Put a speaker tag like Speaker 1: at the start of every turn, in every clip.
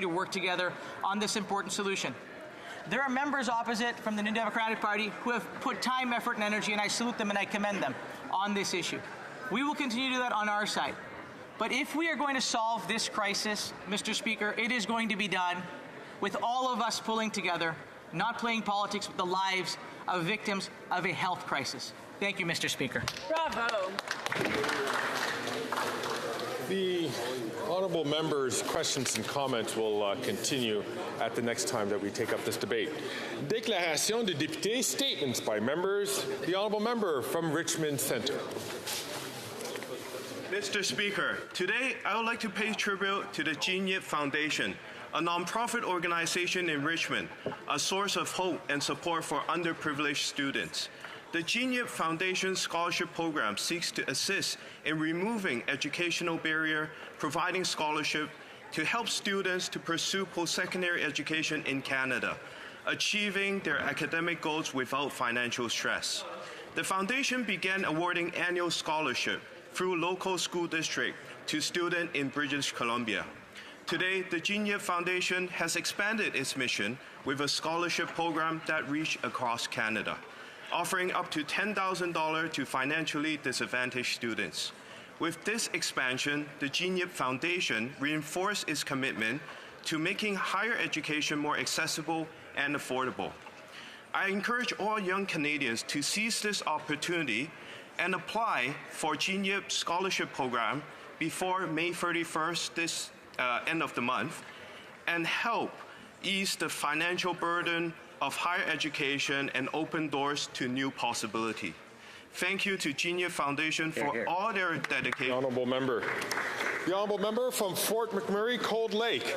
Speaker 1: to work together on this important solution. There are members opposite from the New Democratic Party who have put time, effort, and energy, and I salute them and I commend them on this issue. We will continue to do that on our side. But if we are going to solve this crisis, Mr. Speaker, it is going to be done with all of us pulling together, not playing politics with the lives of victims of a health crisis. Thank you, Mr. Speaker.
Speaker 2: Bravo.
Speaker 3: The honourable member's questions and comments will continue at the next time that we take up this debate. Déclaration de députés, statements by members. The honourable member from Richmond Centre.
Speaker 4: Mr. Speaker, today I would like to pay tribute to the Jean Yip Foundation, a non-profit organization in Richmond, a source of hope and support for underprivileged students. The Jean Yip Foundation Scholarship Program seeks to assist in removing educational barrier, providing scholarship to help students to pursue post-secondary education in Canada, achieving their academic goals without financial stress. The foundation began awarding annual scholarship through local school district to students in British Columbia. Today, the Jean Yip Foundation has expanded its mission with a scholarship program that reaches across Canada, offering up to $10,000 to financially disadvantaged students. With this expansion, the Jean Yip Foundation reinforced its commitment to making higher education more accessible and affordable. I encourage all young Canadians to seize this opportunity and apply for Jean Yip Scholarship Program before May 31st, this end of the month, and help ease the financial burden of higher education and open doors to new possibility. Thank you to Jean Yip Foundation for all their dedication.
Speaker 3: The honourable member from Fort McMurray, Cold Lake.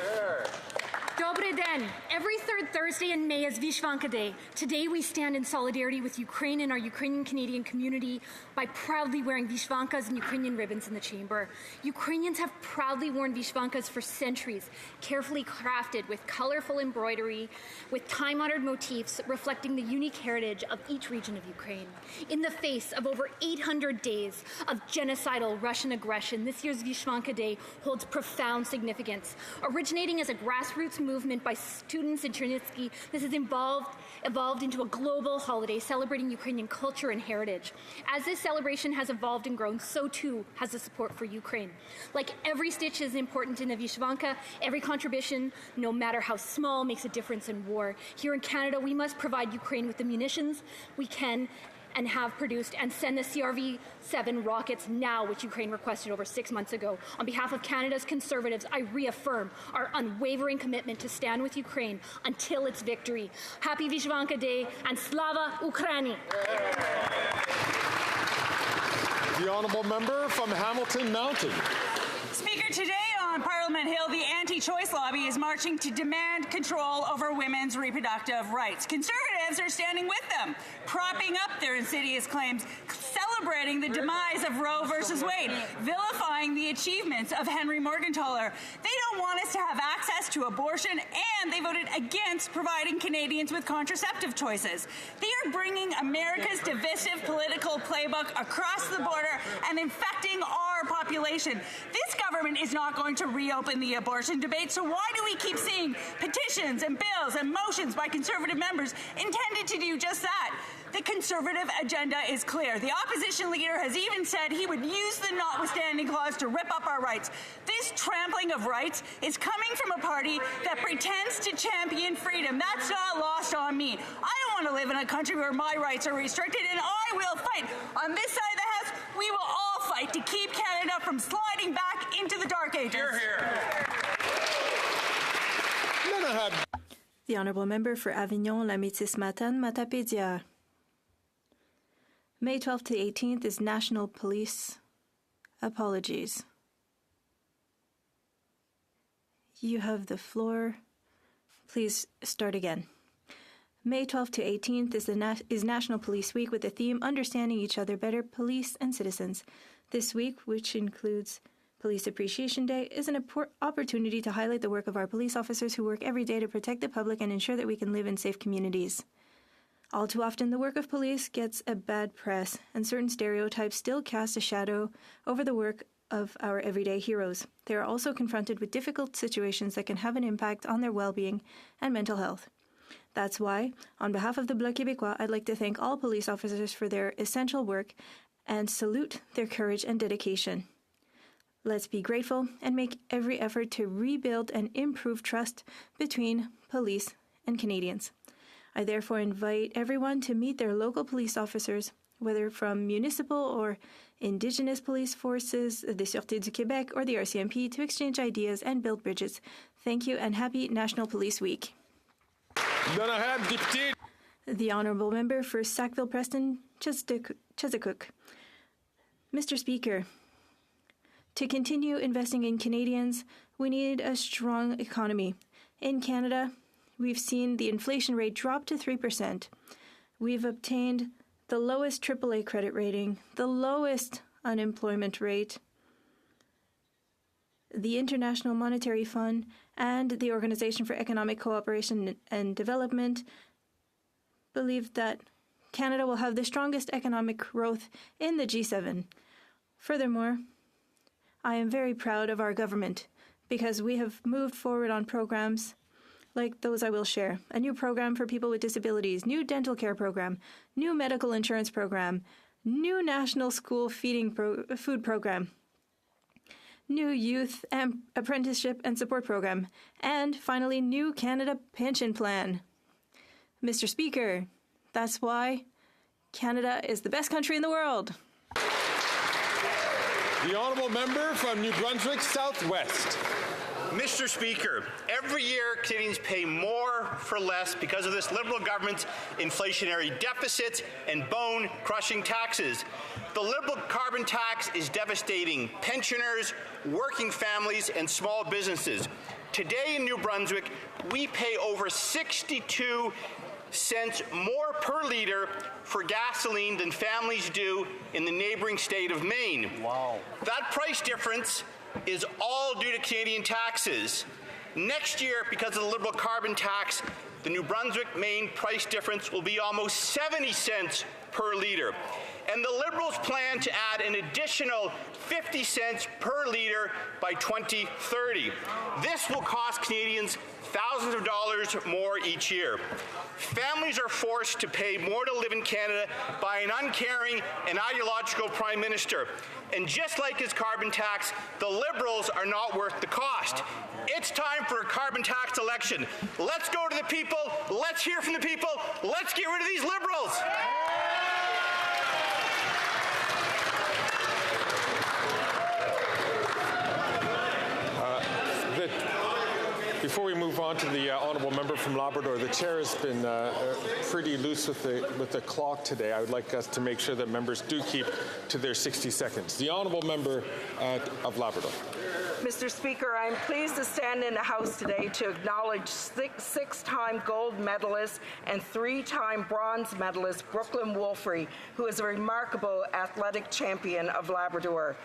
Speaker 5: Dobre den. Every third Thursday in May is Vishvanka Day. Today we stand in solidarity with Ukraine and our Ukrainian-Canadian community by proudly wearing Vishvankas and Ukrainian ribbons in the chamber. Ukrainians have proudly worn Vishvankas for centuries, carefully crafted with colorful embroidery, with time-honored motifs reflecting the unique heritage of each region of Ukraine. In the face of over 800 days of genocidal Russian aggression, this year's Vishvanka Day holds profound significance. Originating as a grassroots movement by students in Chernivtsi, this has evolved into a global holiday celebrating Ukrainian culture and heritage. As this celebration has evolved and grown, so too has the support for Ukraine. Like every stitch is important in a Vishvanka, every contribution, no matter how small, makes a difference in war. Here in Canada, we must provide Ukraine with the munitions we can and have produced, and send the CRV-7 rockets now, which Ukraine requested over 6 months ago. On behalf of Canada's Conservatives, I reaffirm our unwavering commitment to stand with Ukraine until its victory. Happy Vishvanka Day, and Slava Ukraini!
Speaker 3: The honourable member from Hamilton Mountain.
Speaker 2: Speaker, today on Parliament Hill, the anti-choice lobby is marching to demand control over women's reproductive rights. Conservatives are standing with them, propping up their insidious claims, celebrating the demise of Roe versus Wade, vilifying the achievements of Henry Morgentaler. They don't want us to have access to abortion, and they voted against providing Canadians with contraceptive choices. They are bringing America's divisive political playbook across the border and infecting our population. This government is not going to reopen the abortion debate, so why do we keep seeing petitions and bills and motions by Conservative members intended to do just that? The Conservative agenda is clear. The opposition leader has even said he would use the notwithstanding clause to rip up our rights. This trampling of rights is coming from a party that pretends to champion freedom. That's not lost on me. I don't want to live in a country where my rights are restricted, and I will fight. On this side of the House, we will all fight to keep Canada from sliding back into the dark ages.
Speaker 4: Hear, hear.
Speaker 6: The honourable member for Avignon, La Métis-Matane, Matapédia. May 12th to 18th is National Police Apologies. You have the floor. Please start again. May 12th to 18th is National Police Week with the theme Understanding Each Other Better, Police and Citizens. This week, which includes Police Appreciation Day, is an opportunity to highlight the work of our police officers who work every day to protect the public and ensure that we can live in safe communities. All too often, the work of police gets a bad press, and certain stereotypes still cast a shadow over the work of our everyday heroes. They are also confronted with difficult situations that can have an impact on their well-being and mental health. That's why, on behalf of the Bloc Québécois, I'd like to thank all police officers for their essential work and salute their courage and dedication. Let's be grateful and make every effort to rebuild and improve trust between police and Canadians. I therefore invite everyone to meet their local police officers, whether from municipal or Indigenous police forces, the Sûreté du Québec, or the RCMP, to exchange ideas and build bridges. Thank you and happy National Police Week. The Honourable Member for Sackville-Preston, Chesapeake. Mr. Speaker, to continue investing in Canadians, we need a strong economy. In Canada, we've seen the inflation rate drop to 3%. We've obtained the lowest AAA credit rating, the lowest unemployment rate. The International Monetary Fund and the Organization for Economic Cooperation and Development believe that Canada will have the strongest economic growth in the G7. Furthermore, I am very proud of our government because we have moved forward on programs like those I will share. A new program for people with disabilities, new dental care program, new medical insurance program, new national school feeding food program, new youth apprenticeship and support program, and finally, new Canada pension plan. Mr. Speaker, that's why Canada is the best country in the world.
Speaker 3: The Honourable Member from New Brunswick Southwest.
Speaker 7: Mr. Speaker, every year Canadians pay more for less because of this Liberal government's inflationary deficits and bone-crushing taxes. The Liberal carbon tax is devastating pensioners, working families, and small businesses. Today in New Brunswick, we pay over 62 cents more per litre for gasoline than families do in the neighbouring state of Maine. Wow. That price difference is all due to Canadian taxes. Next year, because of the Liberal carbon tax, the New Brunswick-Maine price difference will be almost 70 cents per litre. And the Liberals plan to add an additional 50 cents per litre by 2030. This will cost Canadians thousands of dollars more each year. Families are forced to pay more to live in Canada by an uncaring and ideological Prime Minister. And just like his carbon tax, the Liberals are not worth the cost. It's time for a carbon tax election. Let's go to the people. Let's hear from the people. Let's get rid of these Liberals.
Speaker 3: Before we move on to the Honourable Member from Labrador, the chair has been pretty loose with the clock today. I would like us to make sure that members do keep to their 60 seconds. The Honourable Member of Labrador.
Speaker 8: Mr. Speaker, I'm pleased to stand in the House today to acknowledge six-time gold medalist and three-time bronze medalist Brooklyn Wolfrey, who is a remarkable athletic champion of Labrador.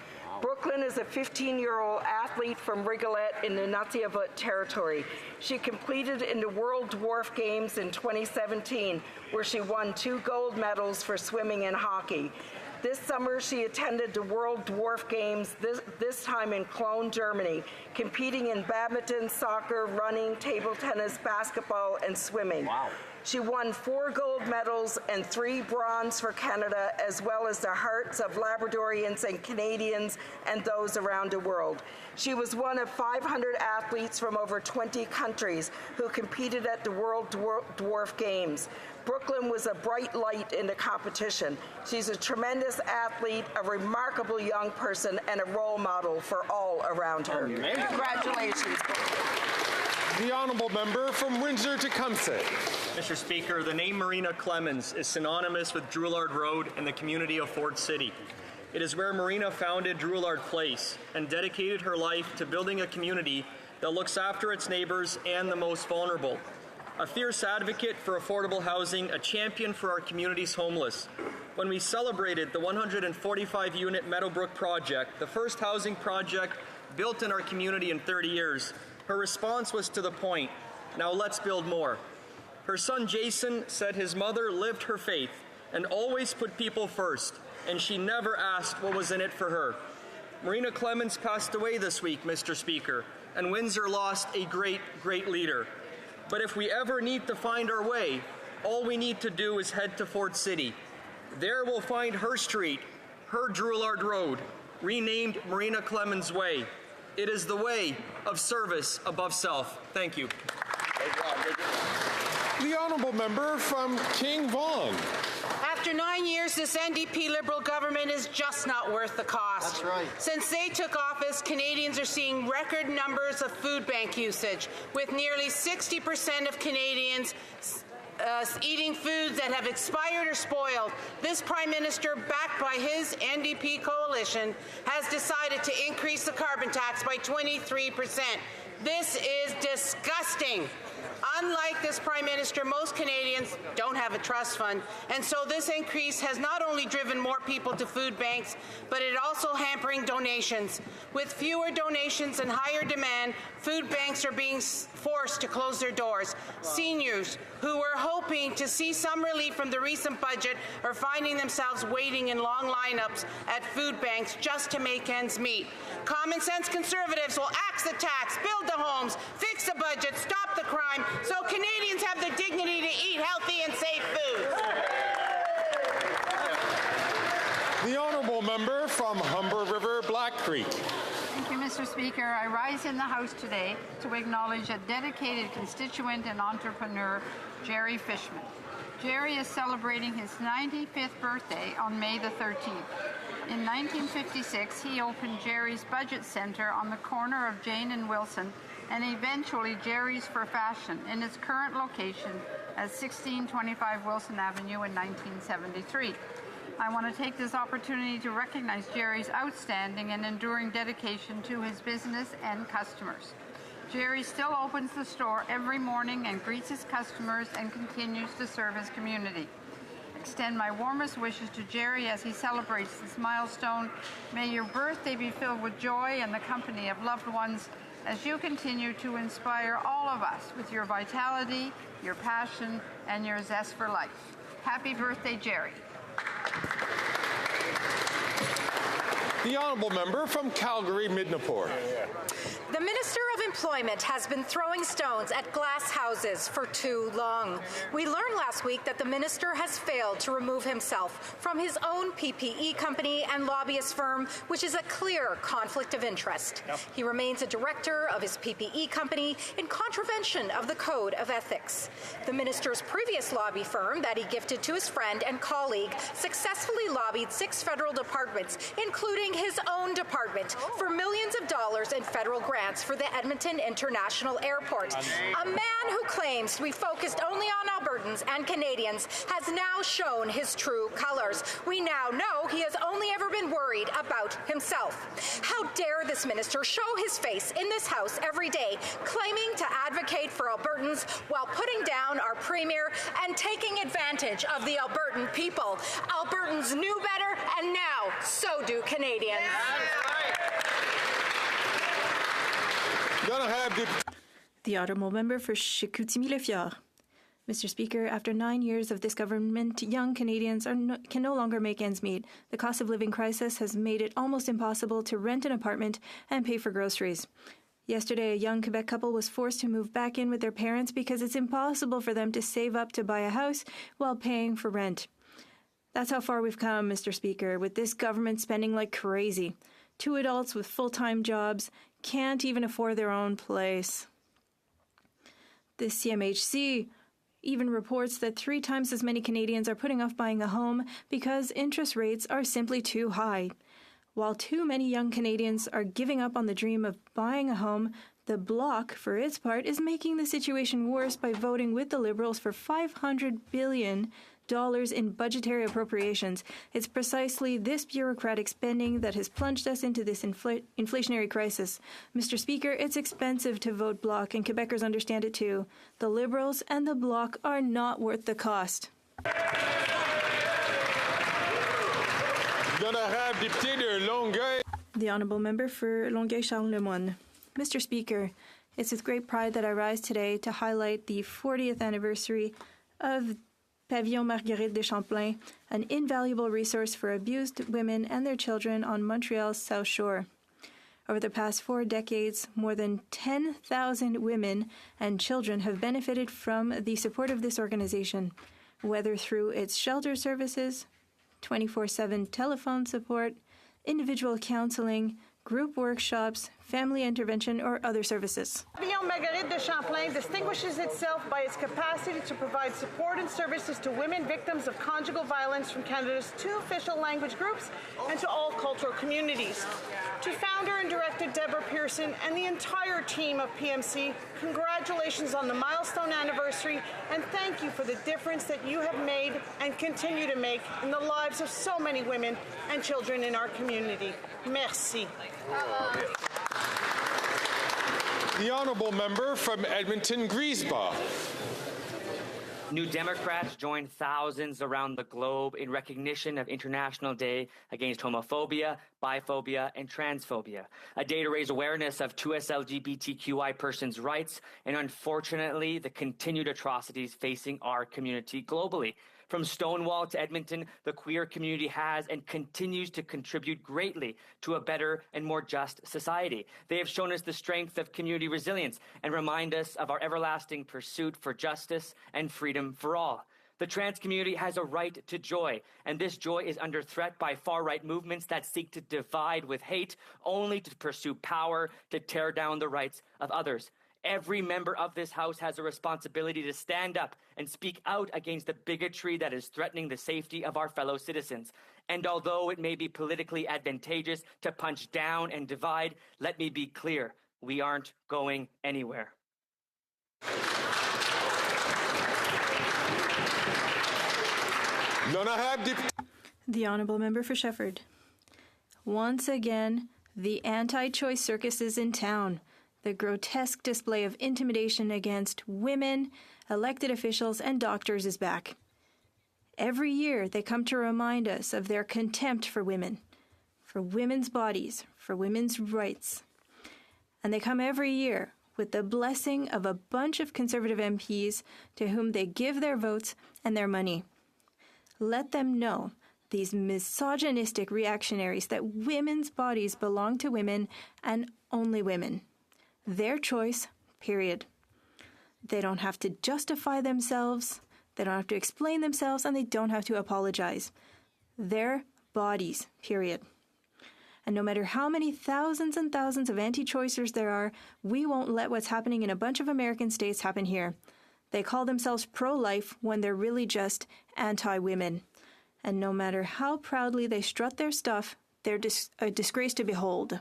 Speaker 8: Brooklyn is a 15-year-old athlete from Rigolet in the Nunavut territory. She competed in the World Dwarf Games in 2017, where she won 2 gold medals for swimming and hockey. This summer, she attended the World Dwarf Games, this time in Cologne, Germany, competing in badminton, soccer, running, table tennis, basketball, and swimming. Wow. She won 4 gold medals and 3 bronze for Canada, as well as the hearts of Labradorians and Canadians and those around the world. She was one of 500 athletes from over 20 countries who competed at the World Dwarf Games. Brooklyn was a bright light in the competition. She's a tremendous athlete, a remarkable young person, and a role model for all around her. Congratulations.
Speaker 3: The Honourable Member from Windsor-Tecumseh.
Speaker 9: Mr. Speaker, the name Marina Clemens is synonymous with Drouillard Road and the community of Fort City. It is where Marina founded Drouillard Place and dedicated her life to building a community that looks after its neighbours and the most vulnerable. A fierce advocate for affordable housing, a champion for our community's homeless. When we celebrated the 145-unit Meadowbrook project, the first housing project built in our community in 30 years, her response was to the point, now let's build more. Her son Jason said his mother lived her faith and always put people first, and she never asked what was in it for her. Marina Clemens passed away this week, Mr. Speaker, and Windsor lost a great, great leader. But if we ever need to find our way, all we need to do is head to Fort City. There we'll find her street, her Drouillard Road, renamed Marina Clemens Way. It is the way of service above self. Thank you.
Speaker 3: The honourable member from King Vaughan.
Speaker 10: After 9 years, this NDP Liberal government is just not worth the cost.
Speaker 11: That's right.
Speaker 10: Since they took office, Canadians are seeing record numbers of food bank usage, with nearly 60% of Canadians eating foods that have expired or spoiled. This Prime Minister, backed by his NDP coalition, has decided to increase the carbon tax by 23%. This is disgusting. Unlike this Prime Minister, most Canadians don't have a trust fund, and so this increase has not only driven more people to food banks, but it also hampering donations. With fewer donations and higher demand, food banks are being forced to close their doors. Seniors who were hoping to see some relief from the recent budget are finding themselves waiting in long lineups at food banks just to make ends meet. Common sense Conservatives will axe the tax, build the homes, fix the budget, stop the crime, so Canadians have the dignity to eat healthy and safe food.
Speaker 3: The honourable member from Humber River, Black Creek.
Speaker 12: Thank you, Mr. Speaker. I rise in the House today to acknowledge a dedicated constituent and entrepreneur, Jerry Fishman. Jerry is celebrating his 95th birthday on May the 13th. In 1956, he opened Jerry's Budget Centre on the corner of Jane and Wilson, and eventually Jerry's for Fashion in its current location at 1625 Wilson Avenue in 1973. I want to take this opportunity to recognize Jerry's outstanding and enduring dedication to his business and customers. Jerry still opens the store every morning and greets his customers and continues to serve his community. Extend my warmest wishes to Jerry as he celebrates this milestone. May your birthday be filled with joy and the company of loved ones as you continue to inspire all of us with your vitality, your passion, and your zest for life. Happy birthday, Jerry.
Speaker 3: The honourable member from Calgary, Midnapore.
Speaker 13: The Minister of Employment has been throwing stones at glass houses for too long. We learned last week that the minister has failed to remove himself from his own PPE company and lobbyist firm, which is a clear conflict of interest. Yep. He remains a director of his PPE company in contravention of the Code of Ethics. The minister's previous lobby firm that he gifted to his friend and colleague successfully lobbied 6 federal departments, including his own department, for millions of dollars in federal grants for the Edmonton International Airport. A man who claims to be focused only on Albertans and Canadians has now shown his true colors. We now know he has only ever been worried about himself. How dare this minister show his face in this House every day, claiming to advocate for Albertans while putting down our Premier and taking advantage of the Albertan people. Albertans knew better, and now so do Canadians.
Speaker 6: The honourable member for Chicoutimi-Le-Fjord. Mr. Speaker, after 9 years of this government, young Canadians can no longer make ends meet. The cost of living crisis has made it almost impossible to rent an apartment and pay for groceries. Yesterday, a young Quebec couple was forced to move back in with their parents because it's impossible for them to save up to buy a house while paying for rent. That's how far we've come, Mr. Speaker, with this government spending like crazy. 2 adults with full-time jobs can't even afford their own place. The CMHC even reports that 3 times as many Canadians are putting off buying a home because interest rates are simply too high. While too many young Canadians are giving up on the dream of buying a home, the Bloc, for its part, is making the situation worse by voting with the Liberals for $500 billion in budgetary appropriations. It's precisely this bureaucratic spending that has plunged us into this inflationary crisis. Mr. Speaker, it's expensive to vote Bloc, and Quebecers understand it too. The Liberals and the Bloc are not worth the cost. The honourable member for Longueuil-Charles-Lemoine. Mr. Speaker, it's with great pride that I rise today to highlight the 40th anniversary of Pavillon Marguerite de Champlain, an invaluable resource for abused women and their children on Montreal's South Shore. Over the past 4 decades, more than 10,000 women and children have benefited from the support of this organization, whether through its shelter services, 24/7 telephone support, individual counseling, group workshops, family intervention, or other services.
Speaker 11: Pavillon Marguerite de Champlain distinguishes itself by its capacity to provide support and services to women victims of conjugal violence from Canada's 2 official language groups and to all cultural communities. To founder and director Deborah Pearson and the entire team of PMC, congratulations on the milestone anniversary, and thank you for the difference that you have made and continue to make in the lives of so many women and children in our community. Merci.
Speaker 3: The honourable member from Edmonton Griesbach.
Speaker 14: New Democrats joined thousands around the globe in recognition of International Day Against Homophobia, Biphobia, and Transphobia, a day to raise awareness of 2S LGBTQI persons' rights and, unfortunately, the continued atrocities facing our community globally. From Stonewall to Edmonton, the queer community has and continues to contribute greatly to a better and more just society. They have shown us the strength of community resilience and remind us of our everlasting pursuit for justice and freedom for all. The trans community has a right to joy, and this joy is under threat by far-right movements that seek to divide with hate, only to pursue power, to tear down the rights of others. Every member of this House has a responsibility to stand up and speak out against the bigotry that is threatening the safety of our fellow citizens. And although it may be politically advantageous to punch down and divide, let me be clear, we aren't going anywhere.
Speaker 6: The Honourable Member for Shefford. Once again, the anti-choice circus is in town. The grotesque display of intimidation against women, elected officials, and doctors is back. Every year, they come to remind us of their contempt for women, for women's bodies, for women's rights. And they come every year with the blessing of a bunch of Conservative MPs to whom they give their votes and their money. Let them know, these misogynistic reactionaries, that women's bodies belong to women and only women. Their choice, period. They don't have to justify themselves, they don't have to explain themselves, and they don't have to apologize. Their bodies, period. And no matter how many thousands and thousands of anti-choicers there are, we won't let what's happening in a bunch of American states happen here. They call themselves pro-life when they're really just anti-women. And no matter how proudly they strut their stuff, they're a disgrace to behold.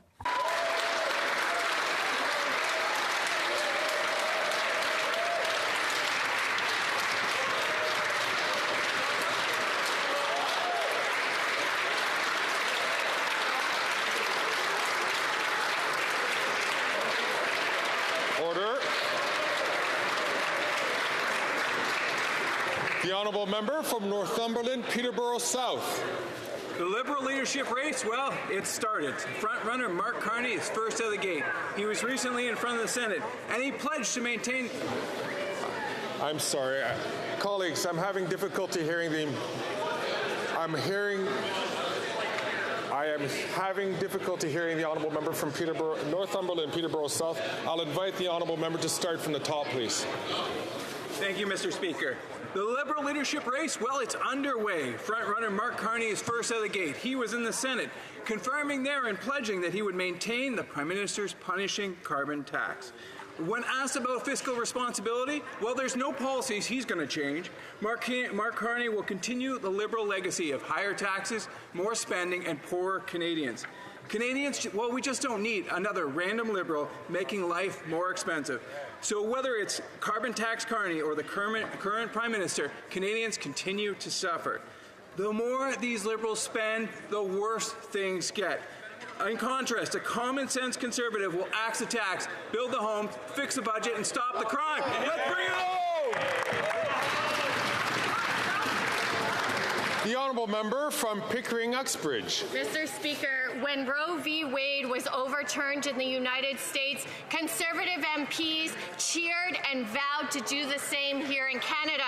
Speaker 3: The honourable member from Northumberland, Peterborough South.
Speaker 15: The Liberal leadership race, well, it started. Front-runner Mark Carney is first out of the gate. He was recently in front of the Senate, and he pledged to maintain...
Speaker 3: I'm sorry. Colleagues, I'm having difficulty hearing the... I am having difficulty hearing the honourable member from Northumberland, Peterborough South. I'll invite the honourable member to start from the top, please.
Speaker 15: Thank you, Mr. Speaker. The Liberal leadership race, well, it's underway. Front-runner Mark Carney is first out of the gate. He was in the Senate, confirming there and pledging that he would maintain the Prime Minister's punishing carbon tax. When asked about fiscal responsibility, well, there's no policies he's going to change. Mark Carney will continue the Liberal legacy of higher taxes, more spending, and poorer Canadians. Canadians, well, we just don't need another random Liberal making life more expensive. So whether it's carbon tax Carney or the current Prime Minister, Canadians continue to suffer. The more these Liberals spend, the worse things get. In contrast, a common-sense Conservative will axe the tax, build the homes, fix the budget, and stop the crime. Let's bring it home!
Speaker 3: The honourable member from Pickering-Uxbridge.
Speaker 16: Mr. Speaker, when Roe v. Wade was overturned in the United States, Conservative MPs cheered and vowed to do the same here in Canada.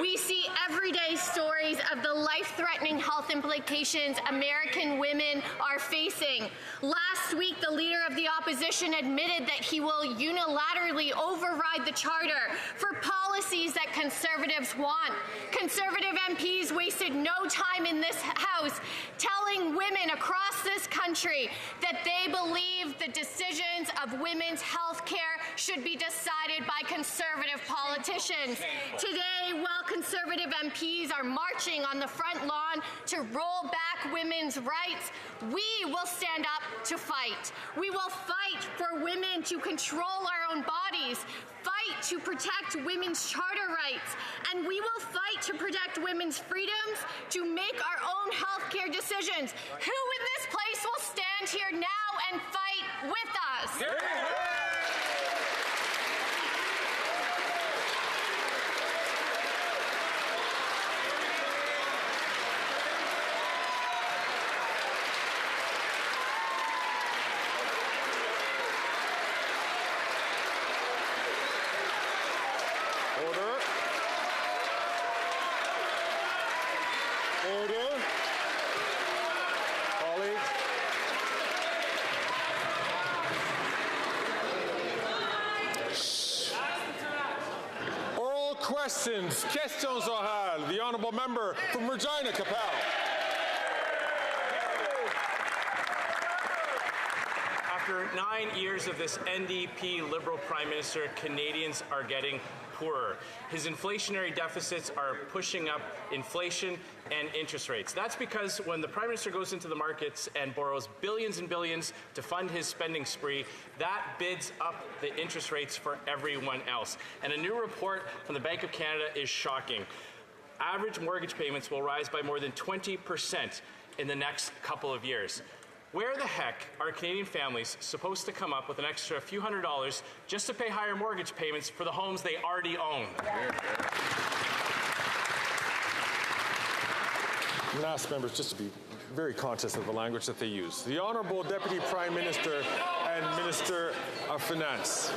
Speaker 16: We see everyday stories of the life-threatening health implications American women are facing. Last Last week, the leader of the opposition admitted that he will unilaterally override the charter for policies that Conservatives want. Conservative MPs wasted no time in this House telling women across this country that they believe the decisions of women's health care should be decided by Conservative politicians. Today, while Conservative MPs are marching on the front lawn to roll back women's rights, we will stand up to fight. We will fight for women to control our own bodies, fight to protect women's charter rights, and we will fight to protect women's freedoms to make our own health care decisions. Who in this place will stand here now and fight with us?
Speaker 3: Questions. Questions orales. The honourable member from Regina Capel.
Speaker 17: After 9 years of this NDP Liberal Prime Minister, Canadians are getting poorer. His inflationary deficits are pushing up inflation and interest rates. That's because when the Prime Minister goes into the markets and borrows billions and billions to fund his spending spree, that bids up the interest rates for everyone else. And a new report from the Bank of Canada is shocking. Average mortgage payments will rise by more than 20% in the next couple of years. Where the heck are Canadian families supposed to come up with an extra few $100s just to pay higher mortgage payments for the homes they already own?
Speaker 3: I'm going to ask members just to be very conscious of the language that they use. The Honourable Deputy Prime Minister and Minister of Finance.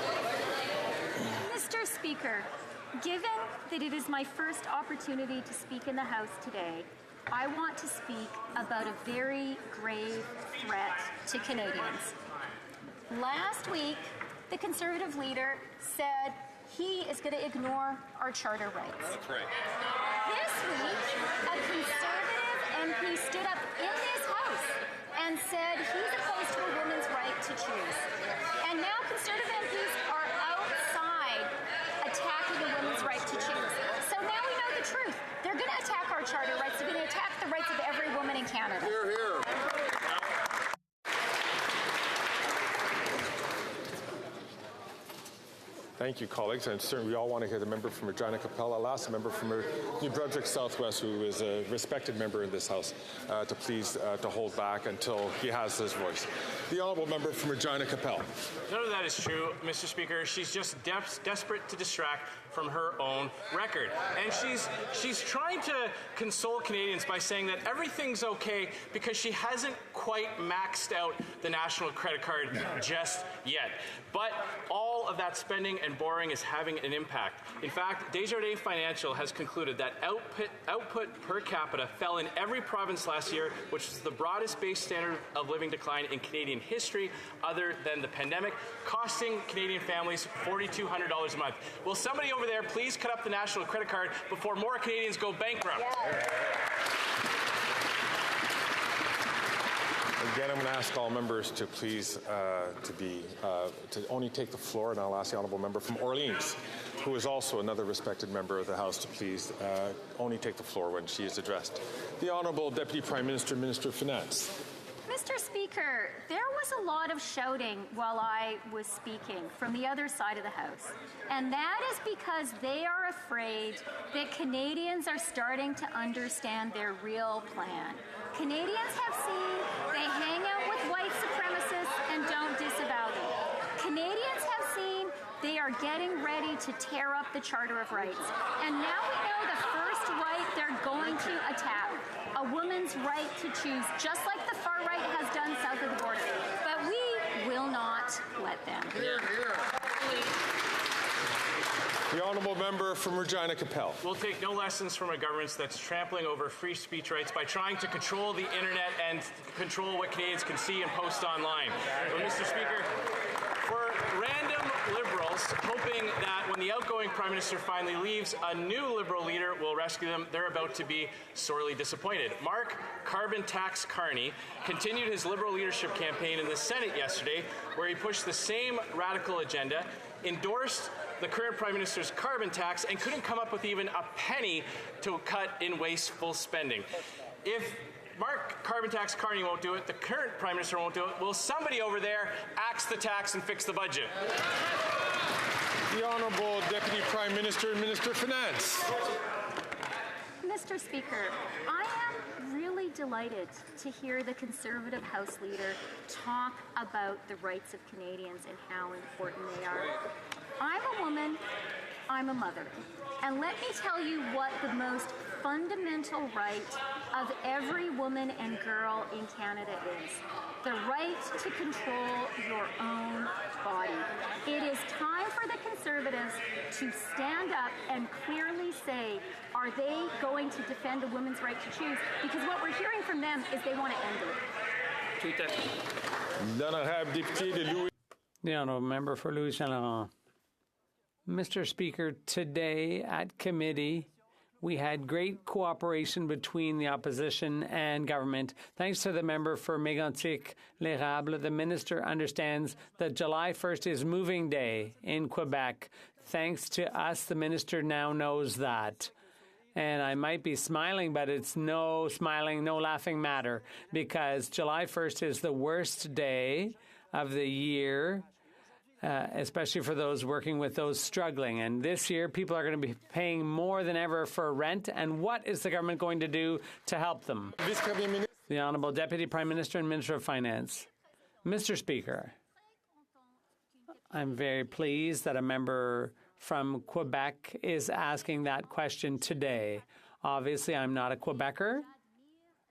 Speaker 18: Mr. Speaker, given that it is my first opportunity to speak in the House today, I want to speak about a very grave threat to Canadians. Last week, the Conservative leader said he is going to ignore our charter rights.
Speaker 3: That's right.
Speaker 18: This week, a Conservative MP stood up in this House and said he's opposed to a woman's right to choose. And now Conservative MPs are outside attacking a woman's right to choose. So now we know the truth. They're going to attack our charter rights. They're going to attack the rights of every woman in Canada.
Speaker 3: Hear, hear. Thank you, colleagues. I'm certain we all want to hear the member from Regina Capel. I'll ask the member from New Brunswick Southwest, who is a respected member in this House, to please to hold back until he has his voice. The honourable member from Regina Capel.
Speaker 17: None of that is true, Mr. Speaker. She's just desperate to distract from her own record. And she's trying to console Canadians by saying that everything's okay because she hasn't quite maxed out the national credit card just yet. But all of that spending and borrowing is having an impact. In fact, Desjardins Financial has concluded that output per capita fell in every province last year, which was the broadest base standard of living decline in Canadian history other than the pandemic, costing Canadian families $4,200 a month. Will somebody over there please cut up the national credit card before more Canadians go bankrupt?
Speaker 3: Yeah. Again, I'm going to ask all members to please to only take the floor, and I'll ask the honourable member from Orleans, who is also another respected member of the House, to please only take the floor when she is addressed. The Honourable Deputy Prime Minister, Minister of Finance.
Speaker 18: Mr. Speaker, there was a lot of shouting while I was speaking from the other side of the House. And that is because they are afraid that Canadians are starting to understand their real plan. Canadians have seen they hang out with white supremacists and don't disavow them. Canadians have seen they are getting ready to tear up the Charter of Rights. And now we know the first right they're going to attack, a woman's right to choose, just like the far right has done south of the border. But we will not let them.
Speaker 3: Here, here. The honourable member from Regina Capel.
Speaker 17: We'll take no lessons from a government that's trampling over free speech rights by trying to control the internet and control what Canadians can see and post online. Well, Mr. Speaker, for random Liberals hoping that when the outgoing Prime Minister finally leaves, a new Liberal leader will rescue them, they're about to be sorely disappointed. Mark Carbon Tax Carney continued his Liberal leadership campaign in the Senate yesterday, where he pushed the same radical agenda, endorsed the current Prime Minister's carbon tax, and couldn't come up with even a penny to cut in wasteful spending. If Mark Carbon Tax Carney won't do it, the current Prime Minister won't do it, will somebody over there axe the tax and fix the budget?
Speaker 3: The Honourable Deputy Prime Minister and Minister of Finance.
Speaker 18: Mr. Speaker, I am really delighted to hear the Conservative House Leader talk about the rights of Canadians and how important they are. I'm a woman, I'm a mother, and let me tell you what the most fundamental right of every woman and girl in Canada is. The right to control your own body. It is time for the Conservatives to stand up and clearly say, are they going to defend a woman's right to choose? Because what we're hearing from them is they want to end it.
Speaker 19: The honourable member for Louis Saint Laurent. Mr. Speaker, today at committee, we had great cooperation between the opposition and government. Thanks to the member for Mégantic-L'Érable, the minister understands that July 1st is moving day in Quebec. Thanks to us, the minister now knows that. And I might be smiling, but it's no smiling, no laughing matter, because July 1st is the worst day of the year, especially for those working with those struggling. And this year, people are going to be paying more than ever for rent. And what is the government going to do to help them? The Honourable Deputy Prime Minister and Minister of Finance. Mr. Speaker, I'm very pleased that a member from Quebec is asking that question today. Obviously, I'm not a Quebecer,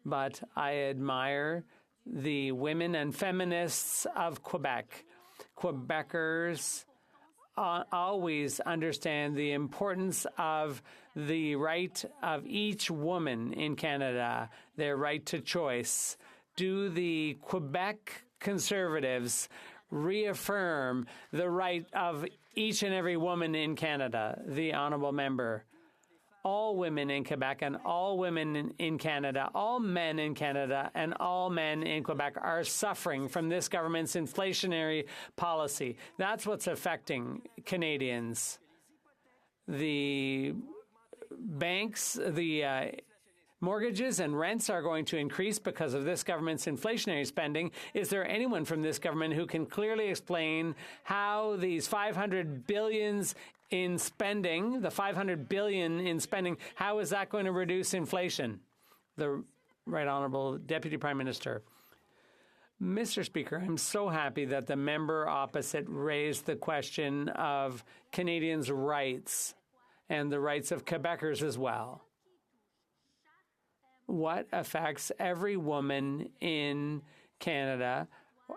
Speaker 19: but I admire the women and feminists of Quebec. Quebecers always understand the importance of the right of each woman in Canada, their right to choice. Do the Quebec Conservatives reaffirm the right of each and every woman in Canada? The honourable member. All women in Quebec and all women in Canada, all men in Canada and all men in Quebec are suffering from this government's inflationary policy. That's what's affecting Canadians. The banks, the mortgages and rents are going to increase because of this government's inflationary spending. Is there anyone from this government who can clearly explain how these $500 billion in spending, the $500 billion in spending, how is that going to reduce inflation? The Right Honourable Deputy Prime Minister. Mr. Speaker, I'm so happy that the member opposite raised the question of Canadians' rights and the rights of Quebecers as well. What affects every woman in Canada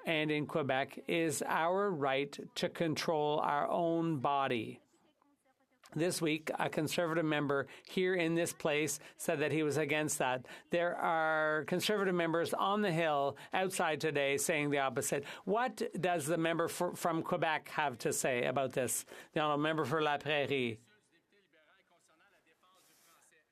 Speaker 19: and in Quebec is our right to control our own body. This week, a Conservative member here in this place said that he was against that. There are Conservative members on the Hill outside today saying the opposite. What does the member from Quebec have to say about this? The honourable member for La Prairie.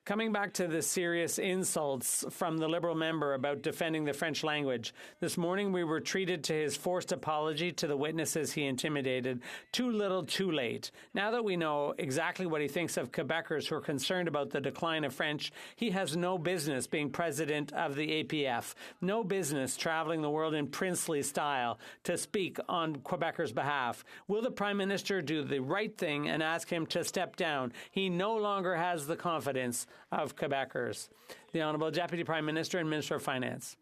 Speaker 19: Coming back to the serious insults from the Liberal member about defending the French language, this morning we were treated to his forced apology to the witnesses he intimidated. Too little, too late. Now that we know exactly what he thinks of Quebecers who are concerned about the decline of French, he has no business being president of the APF, no business traveling the world in princely style to speak on Quebecers' behalf. Will the Prime Minister do the right thing and ask him to step down? He no longer has the confidence of Quebecers. The Honourable Deputy Prime Minister and Minister of Finance.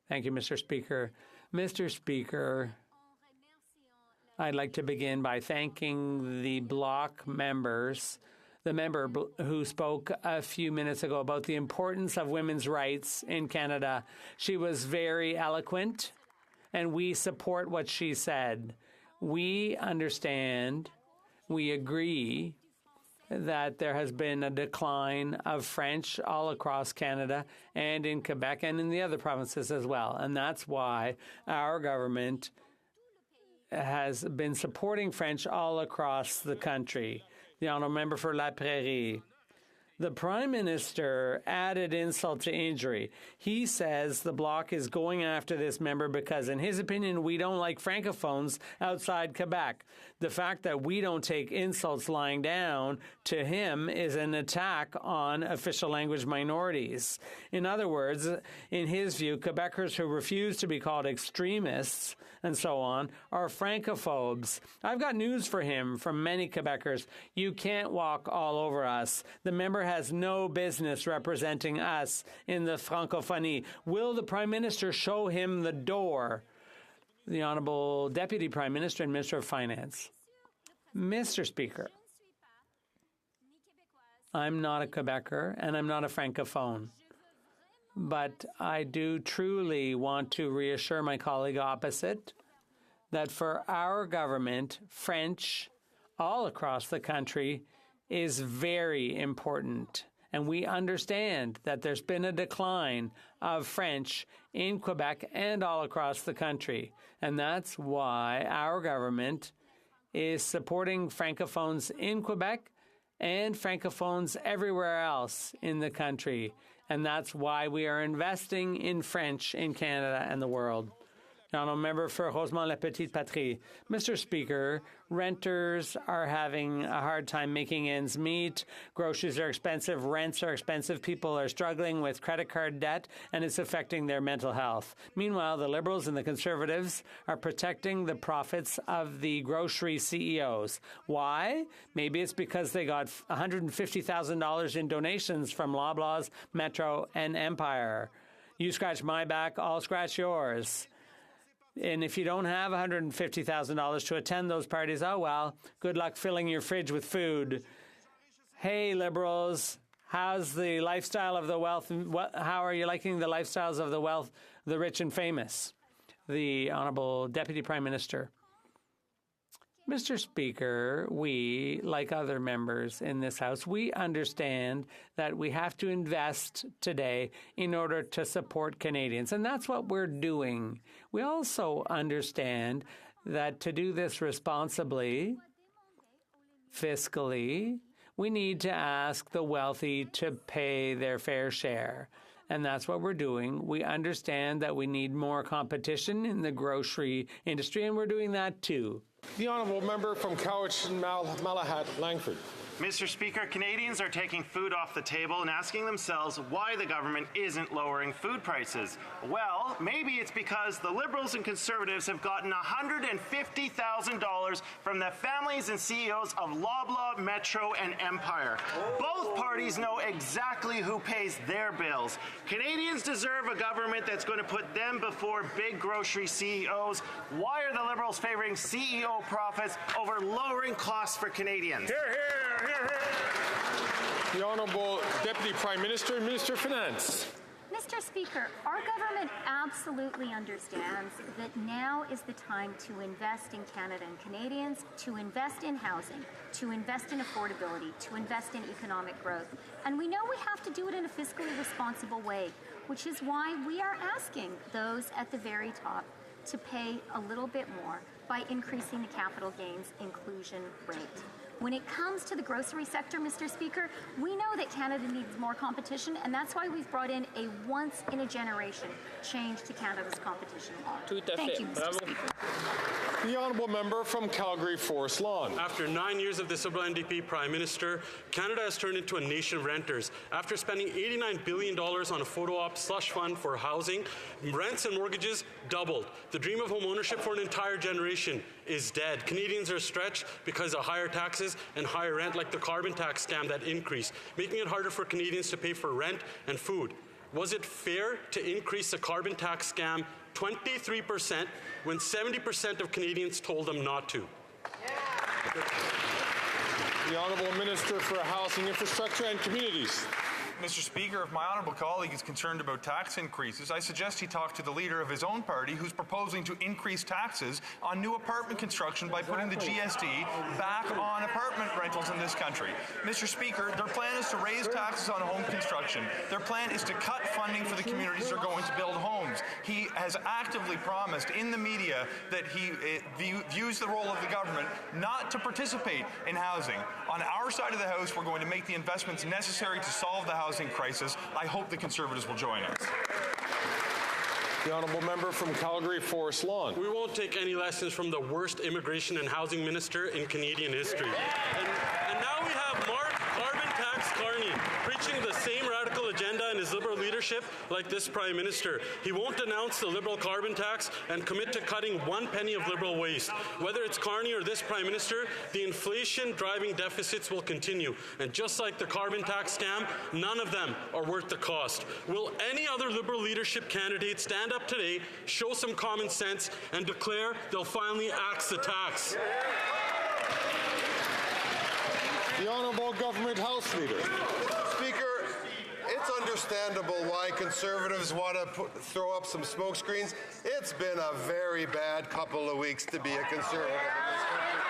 Speaker 19: Thank you, Mr. Speaker. Mr. Speaker, I'd like to begin by thanking the bloc members, the member who spoke a few minutes ago about the importance of women's rights in Canada. She was very eloquent, and we support what she said. We understand, we agree that there has been a decline of French all across Canada and in Quebec and in the other provinces as well. And that's why our government has been supporting French all across the country. The honourable member for La Prairie. The Prime Minister added insult to injury. He says the Bloc is going after this member because, in his opinion, we don't like Francophones outside Quebec. The fact that we don't take insults lying down to him is an attack on official language minorities. In other words, in his view, Quebecers who refuse to be called extremists and so on are Francophobes. I've got news for him from many Quebecers. You can't walk all over us. The member has no business representing us in the Francophonie. Will the Prime Minister show him the door? The Honourable Deputy Prime Minister and Minister of Finance. Mr. Speaker, I'm not a Quebecer and I'm not a Francophone. But I do truly want to reassure my colleague opposite that for our government, French all across the country is very important. And we understand that there's been a decline of French in Quebec and all across the country. And that's why our government is supporting Francophones in Quebec and Francophones everywhere else in the country. And that's why we are investing in French in Canada and the world. Honourable member for Rosemont La Petite Patrie. Mr. Speaker, renters are having a hard time making ends meet. Groceries are expensive. Rents are expensive. People are struggling with credit card debt, and it's affecting their mental health. Meanwhile, the Liberals and the Conservatives are protecting the profits of the grocery CEOs. Why? Maybe it's because they got $150,000 in donations from Loblaws, Metro, and Empire. You scratch my back, I'll scratch yours. And if you don't have $150,000 to attend those parties, oh well, good luck filling your fridge with food. Hey, Liberals, how's the lifestyle of the wealth? How are you liking the lifestyles of the wealth, the rich and famous? The Honourable Deputy Prime Minister. Mr. Speaker, we, like other members in this House, we understand that we have to invest today in order to support Canadians, and that's what we're doing. We also understand that to do this responsibly, fiscally, we need to ask the wealthy to pay their fair share. And that's what we're doing. We understand that we need more competition in the grocery industry, and we're doing that too.
Speaker 3: The honourable member from Cowichan, Malahat, Langford.
Speaker 20: Mr. Speaker, Canadians are taking food off the table and asking themselves why the government isn't lowering food prices. Well, maybe it's because the Liberals and Conservatives have gotten $150,000 from the families and CEOs of Loblaw, Metro, and Empire. Both parties know exactly who pays their bills. Canadians deserve a government that's going to put them before big grocery CEOs. Why are the Liberals favoring CEO profits over lowering costs for Canadians?
Speaker 3: Hear, hear. The Honourable Deputy Prime Minister and Minister of Finance.
Speaker 18: Mr. Speaker, our government absolutely understands that now is the time to invest in Canada and Canadians, to invest in housing, to invest in affordability, to invest in economic growth. And we know we have to do it in a fiscally responsible way, which is why we are asking those at the very top to pay a little bit more by increasing the capital gains inclusion rate. When it comes to the grocery sector, Mr. Speaker, we know that Canada needs more competition, and that's why we've brought in a once-in-a-generation change to Canada's competition law. Thank you, Mr. Speaker.
Speaker 3: The honourable member from Calgary Forest Lawn.
Speaker 21: After 9 years of this Liberal NDP Prime Minister, Canada has turned into a nation of renters. After spending $89 billion on a photo op slush fund for housing, rents and mortgages doubled. The dream of home ownership for an entire generation is dead. Canadians are stretched because of higher taxes and higher rent, like the carbon tax scam that increased, making it harder for Canadians to pay for rent and food. Was it fair to increase the carbon tax scam 23% when 70% of Canadians told them not to?
Speaker 3: The Honourable Minister for Housing, Infrastructure and Communities.
Speaker 1: Mr. Speaker, if my honourable colleague is concerned about tax increases, I suggest he talk to the leader of his own party who's proposing to increase taxes on new apartment construction by putting the GST back on apartment rentals in this country. Mr. Speaker, their plan is to raise taxes on home construction. Their plan is to cut funding for the communities they're going to build homes. He has actively promised in the media that he views the role of the government not to participate in housing. On our side of the House, we're going to make the investments necessary to solve the housing crisis. I hope the Conservatives will join us.
Speaker 3: The honourable member from Calgary Forest Lawn.
Speaker 21: We won't take any lessons from the worst immigration and housing minister in Canadian history. And now we have Mark Carbon Tax Carney preaching the same radical agenda in his Liberal leadership like this Prime Minister. He won't announce the Liberal carbon tax and commit to cutting 1 penny of Liberal waste. Whether it's Carney or this Prime Minister, the inflation driving deficits will continue. And just like the carbon tax scam, none of them are worth the cost. Will any other Liberal leadership candidate stand up today, show some common sense, and declare they'll finally axe the tax?
Speaker 3: The Honourable Government House Leader.
Speaker 22: Speaker, it's understandable why Conservatives want to throw up some smoke screens. It's been a very bad couple of weeks to be a Conservative in this country.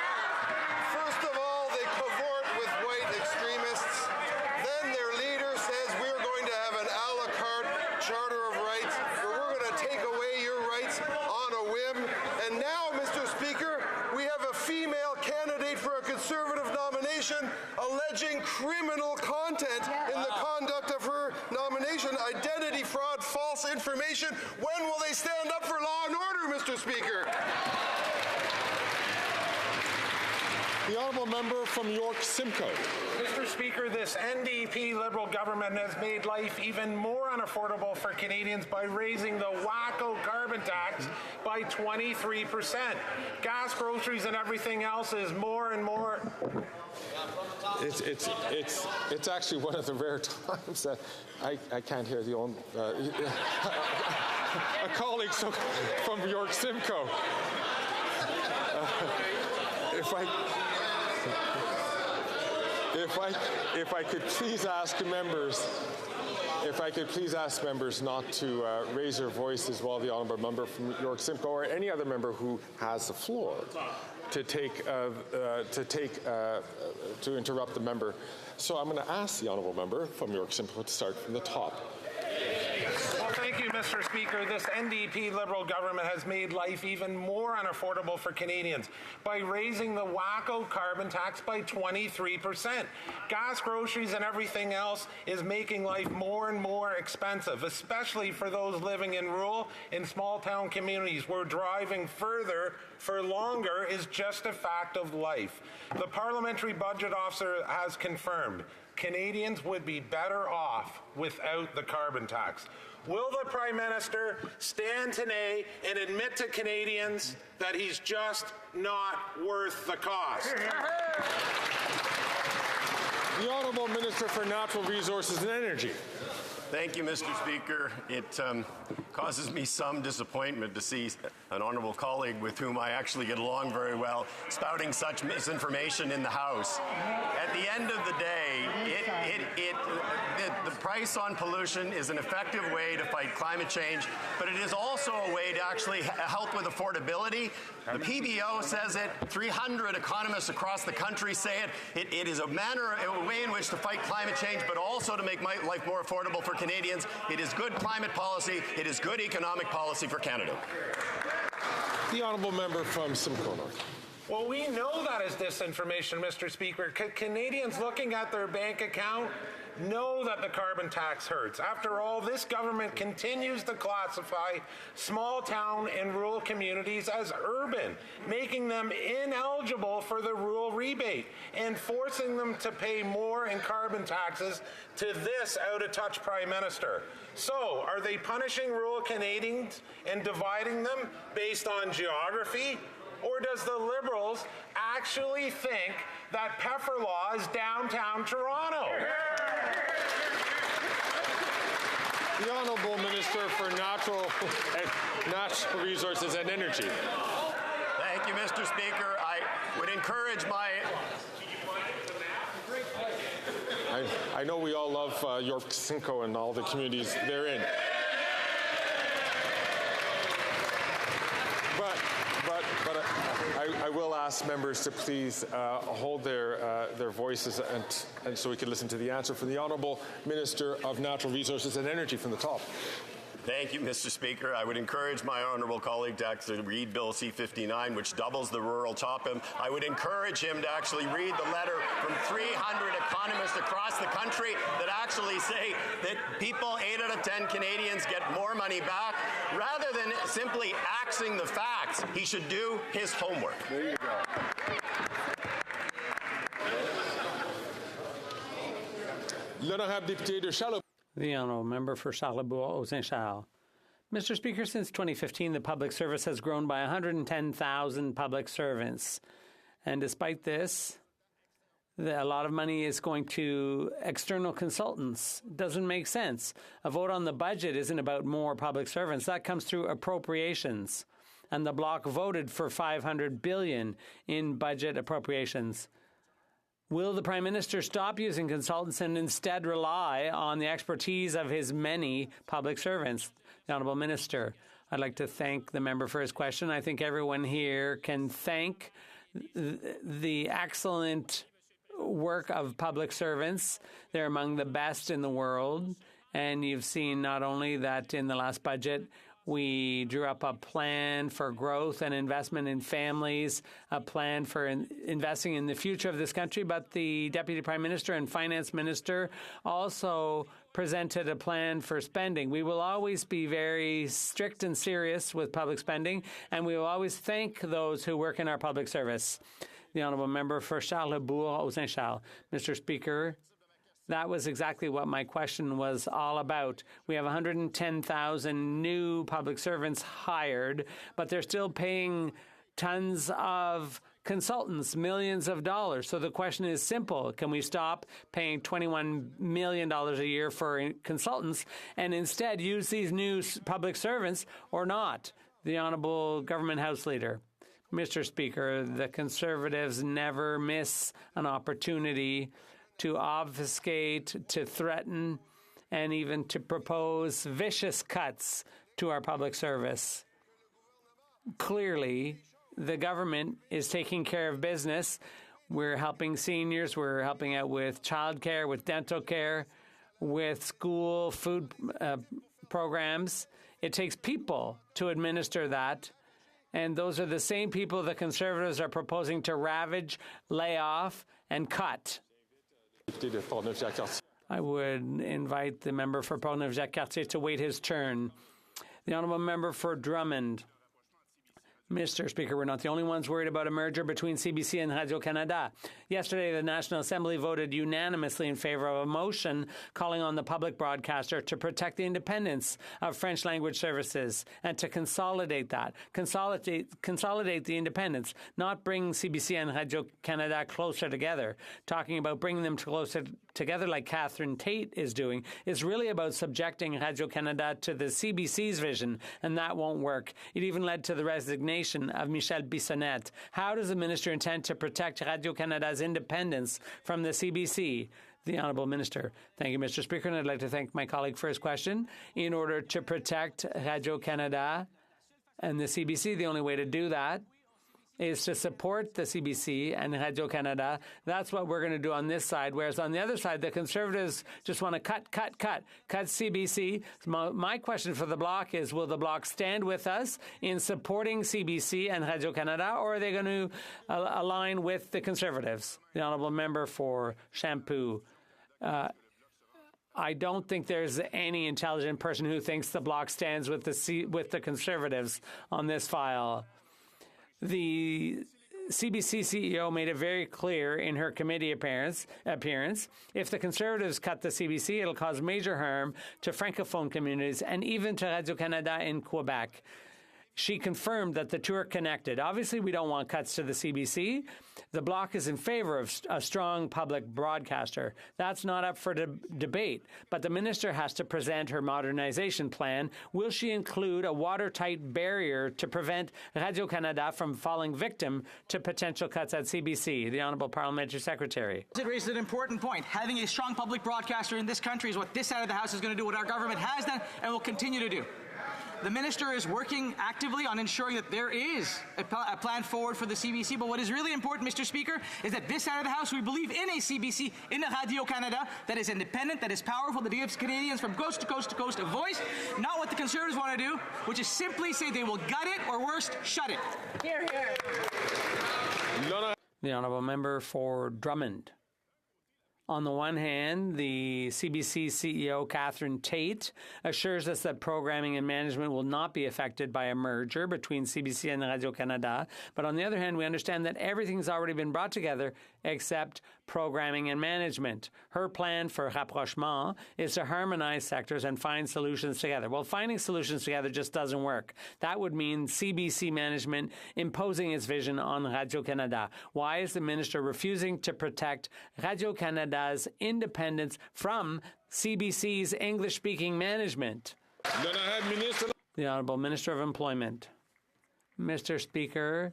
Speaker 22: First of all, they cavort with white extremists. Then their leader says we're going to have an a la carte Charter of Rights where we're going to take away your rights on a whim. And now, Mr. Speaker, we have a female candidate for a Conservative nomination alleging criminal content in the conduct of her nomination, identity fraud, false information. When will they stand up for law and order, Mr. Speaker?
Speaker 3: The honourable member from York Simcoe.
Speaker 23: Mr. Speaker, this NDP Liberal government has made life even more unaffordable for Canadians by raising the wacko carbon tax by 23%. Gas, groceries, and everything else is more and more.
Speaker 3: It's actually one of the rare times that I can't hear the own a colleague from York Simcoe. If I could please ask members not to raise their voices while the honourable member from York Simcoe or any other member who has the floor to interrupt the member. So I'm going to ask the honourable member from York Simcoe to start from the top.
Speaker 23: Well, thank you, Mr. Speaker. This NDP Liberal government has made life even more unaffordable for Canadians by raising the wacko carbon tax by 23%. Gas, groceries, and everything else is making life more and more expensive, especially for those living in rural and small-town communities where driving further for longer is just a fact of life. The Parliamentary Budget Officer has confirmed Canadians would be better off without the carbon tax. Will the Prime Minister stand today and admit to Canadians that he's just not worth the cost?
Speaker 3: The Honourable Minister for Natural Resources and Energy.
Speaker 24: Thank you, Mr. Speaker. It causes me some disappointment to see an honourable colleague with whom I actually get along very well spouting such misinformation in the House. At the end of the day, the price on pollution is an effective way to fight climate change, but it is also a way to actually help with affordability. The PBO says it. 300 economists across the country say it. It is a way in which to fight climate change, but also to make life more affordable for Canadians. It is good climate policy. It is good economic policy for Canada.
Speaker 3: The honourable member from Simcoe North.
Speaker 23: Well, we know that is disinformation, Mr. Speaker. Canadians looking at their bank account know that the carbon tax hurts. After all, this government continues to classify small town and rural communities as urban, making them ineligible for the rural rebate and forcing them to pay more in carbon taxes to this out-of-touch Prime Minister. So, are they punishing rural Canadians and dividing them based on geography? Or does the Liberals actually think that Pefferlaw is downtown Toronto?
Speaker 3: The Honourable Minister for Natural Resources and Energy.
Speaker 24: Thank you, Mr. Speaker. I would encourage my...
Speaker 3: I know we all love York Simcoe and all the communities therein. But I will ask members to please hold their voices and so we can listen to the answer from the Honourable Minister of Natural Resources and Energy from the top.
Speaker 24: Thank you, Mr. Speaker. I would encourage my honourable colleague to actually read Bill C-59, which doubles the rural top-up. I would encourage him to actually read the letter from 300 economists across the country that actually say that people, 8 out of 10 Canadians, get more money back. Rather than simply axing the facts, he should do his homework. There you
Speaker 3: go.
Speaker 19: The Honourable Member for Charlebourg-Saint-Charles. Mr. Speaker, since 2015, the public service has grown by 110,000 public servants. And despite this, a lot of money is going to external consultants. Doesn't make sense. A vote on the budget isn't about more public servants. That comes through appropriations. And the Bloc voted for $500 billion in budget appropriations. Will the Prime Minister stop using consultants and instead rely on the expertise of his many public servants? The Honourable Minister, I'd like to thank the member for his question. I think everyone here can thank the excellent work of public servants. They're among the best in the world. And you've seen not only that in the last budget, we drew up a plan for growth and investment in families, a plan for investing in the future of this country, but the Deputy Prime Minister and Finance Minister also presented a plan for spending. We will always be very strict and serious with public spending, and we will always thank those who work in our public service. The Honourable Member for Charlebourg-Saint-Charles. Mr. Speaker, that was exactly what my question was all about. We have 110,000 new public servants hired, but they're still paying tons of consultants, millions of dollars. So the question is simple. Can we stop paying $21 million a year for consultants and instead use these new public servants or not? The Honourable Government House Leader. Mr. Speaker, the Conservatives never miss an opportunity to obfuscate, to threaten, and even to propose vicious cuts to our public service. Clearly, the government is taking care of business. We're helping seniors. We're helping out with childcare, with dental care, with school food programs. It takes people to administer that. And those are the same people the Conservatives are proposing to ravage, lay off, and cut. I would invite the member for Portneuf-Jacques-Cartier to wait his turn. The Honourable Member for Drummond. Mr. Speaker, we're not the only ones worried about a merger between CBC and Radio-Canada. Yesterday, the National Assembly voted unanimously in favor of a motion calling on the public broadcaster to protect the independence of French language services and to consolidate that. Consolidate the independence, not bring CBC and Radio-Canada closer together. Talking about bringing them closer together like Catherine Tate is doing is really about subjecting Radio-Canada to the CBC's vision, and that won't work. It even led to the resignation of Michel Bissonnette. How does the minister intend to protect Radio-Canada's independence from the CBC? The Honourable Minister. Thank you, Mr. Speaker, and I'd like to thank my colleague for his question. In order to protect Radio-Canada and the CBC, the only way to do that is to support the CBC and Radio-Canada. That's what we're going to do on this side, whereas on the other side, the Conservatives just want to cut CBC. My question for the Bloc is, will the Bloc stand with us in supporting CBC and Radio-Canada, or are they going to align with the Conservatives? The Honourable Member for Champoux. I don't think there's any intelligent person who thinks the Bloc stands with the Conservatives on this file. The CBC CEO made it very clear in her committee appearance, if the Conservatives cut the CBC, it'll cause major harm to Francophone communities and even to Radio-Canada in Quebec. She confirmed that the two are connected. Obviously, we don't want cuts to the CBC. The Bloc is in favor of a strong public broadcaster. That's not up for debate. But the minister has to present her modernization plan. Will she include a watertight barrier to prevent Radio-Canada from falling victim to potential cuts at CBC? The Honourable Parliamentary Secretary.
Speaker 2: It raises an important point. Having a strong public broadcaster in this country is what this side of the House is going to do, what our government has done and will continue to do. The minister is working actively on ensuring that there is a plan forward for the CBC, but what is really important, Mr. Speaker, is that this side of the House, we believe in a CBC, in a Radio-Canada that is independent, that is powerful, that gives Canadians from coast to coast to coast a voice, not what the Conservatives want to do, which is simply say they will gut it or worst, shut it.
Speaker 11: Hear, hear.
Speaker 19: The Honourable Member for Drummond. On the one hand, the CBC CEO, Catherine Tate, assures us that programming and management will not be affected by a merger between CBC and Radio-Canada. But on the other hand, we understand that everything's already been brought together except programming and management. Her plan for rapprochement is to harmonize sectors and find solutions together. Well, finding solutions together just doesn't work. That would mean CBC management imposing its vision on Radio-Canada. Why is the minister refusing to protect Radio-Canada's independence from CBC's English-speaking management? The Honourable Minister of Employment. Mr. Speaker,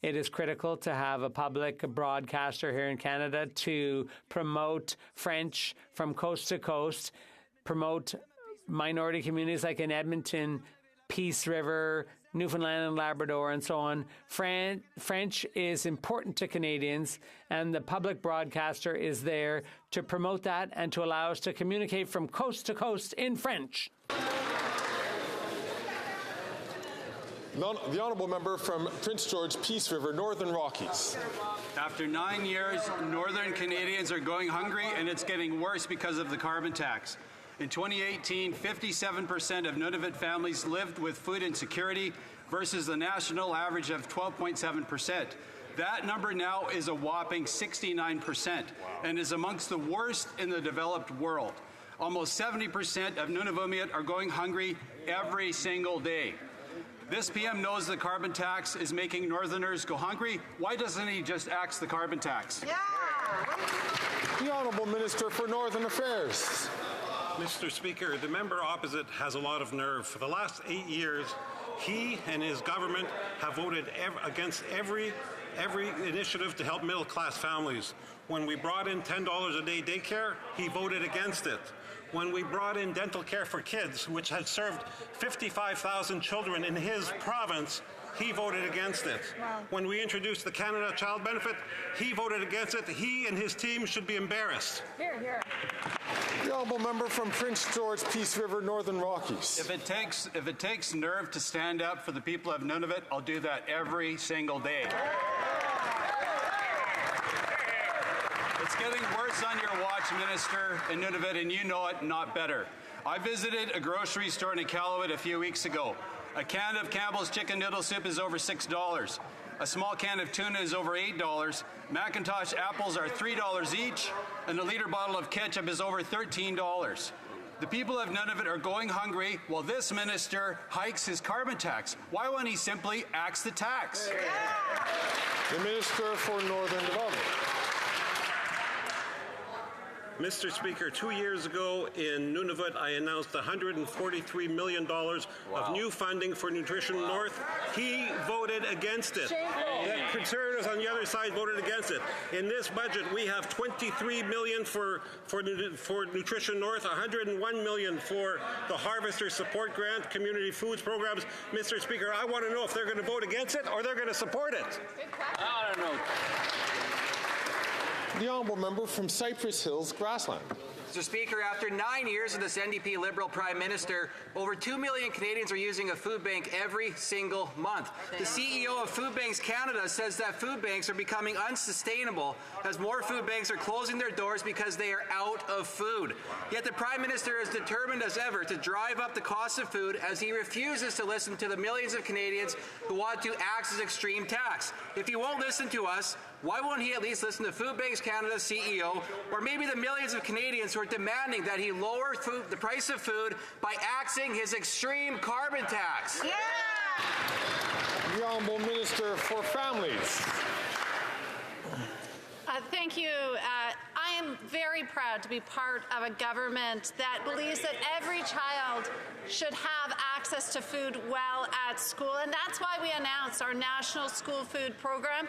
Speaker 19: it is critical to have a public broadcaster here in Canada to promote French from coast to coast, promote minority communities like in Edmonton, Peace River, Newfoundland and Labrador, and so on. French is important to Canadians, and the public broadcaster is there to promote that and to allow us to communicate from coast to coast in French.
Speaker 3: The Honourable Member from Prince George, Peace River, Northern Rockies.
Speaker 4: After 9 years, Northern Canadians are going hungry, and it's getting worse because of the carbon tax. In 2018, 57% of Nunavut families lived with food insecurity versus the national average of 12.7%. That number now is a whopping 69% and is amongst the worst in the developed world. Almost 70% of Nunavummiut are going hungry every single day. This PM knows the carbon tax is making Northerners go hungry. Why doesn't he just axe the carbon tax?
Speaker 3: Yeah. The Honourable Minister for Northern Affairs.
Speaker 5: Mr. Speaker, the member opposite has a lot of nerve. For the last 8 years, he and his government have voted against every initiative to help middle-class families. When we brought in $10 a day daycare, he voted against it. When we brought in dental care for kids, which had served 55,000 children in his province, he voted against it. Wow. When we introduced the Canada Child Benefit, he voted against it. He and his team should be embarrassed.
Speaker 11: Here, here.
Speaker 3: The Honourable Member from Prince George, Peace River, Northern Rockies.
Speaker 4: If it takes nerve to stand up for the people of Nunavut, I'll do that every single day. It's getting worse on your watch, Minister, in Nunavut, and you know it not better. I visited a grocery store in Iqaluit a few weeks ago. A can of Campbell's chicken noodle soup is over $6. A small can of tuna is over $8. Macintosh apples are $3 each, and a liter bottle of ketchup is over $13. The people of Nunavut are going hungry while this minister hikes his carbon tax. Why won't he simply axe the tax?
Speaker 3: The Minister for Northern Development.
Speaker 5: Mr. Speaker, 2 years ago in Nunavut, I announced $143 million of new funding for Nutrition North. He voted against it. The Conservatives on the other side voted against it. In this budget, we have $23 million for Nutrition North, $101 million for the Harvester Support Grant, Community Foods Programs. Mr. Speaker, I want to know if they're going to vote against it or they're going to support it.
Speaker 4: I don't know.
Speaker 3: The Honourable Member from Cypress Hills, Grassland.
Speaker 2: Mr. Speaker, after 9 years of this NDP Liberal Prime Minister, over 2 million Canadians are using a food bank every single month. The CEO of Food Banks Canada says that food banks are becoming unsustainable as more food banks are closing their doors because they are out of food. Yet the Prime Minister is determined as ever to drive up the cost of food as he refuses to listen to the millions of Canadians who want to axe his extreme tax. If he won't listen to us, why won't he at least listen to Food Banks Canada's CEO or maybe the millions of Canadians who are demanding that he lower the price of food by axing his extreme carbon tax?
Speaker 11: Yeah!
Speaker 3: The Honourable Minister for Families.
Speaker 7: Thank you. I am very proud to be part of a government that believes that every child should have access to food while at school. And that's why we announced our National School Food Program,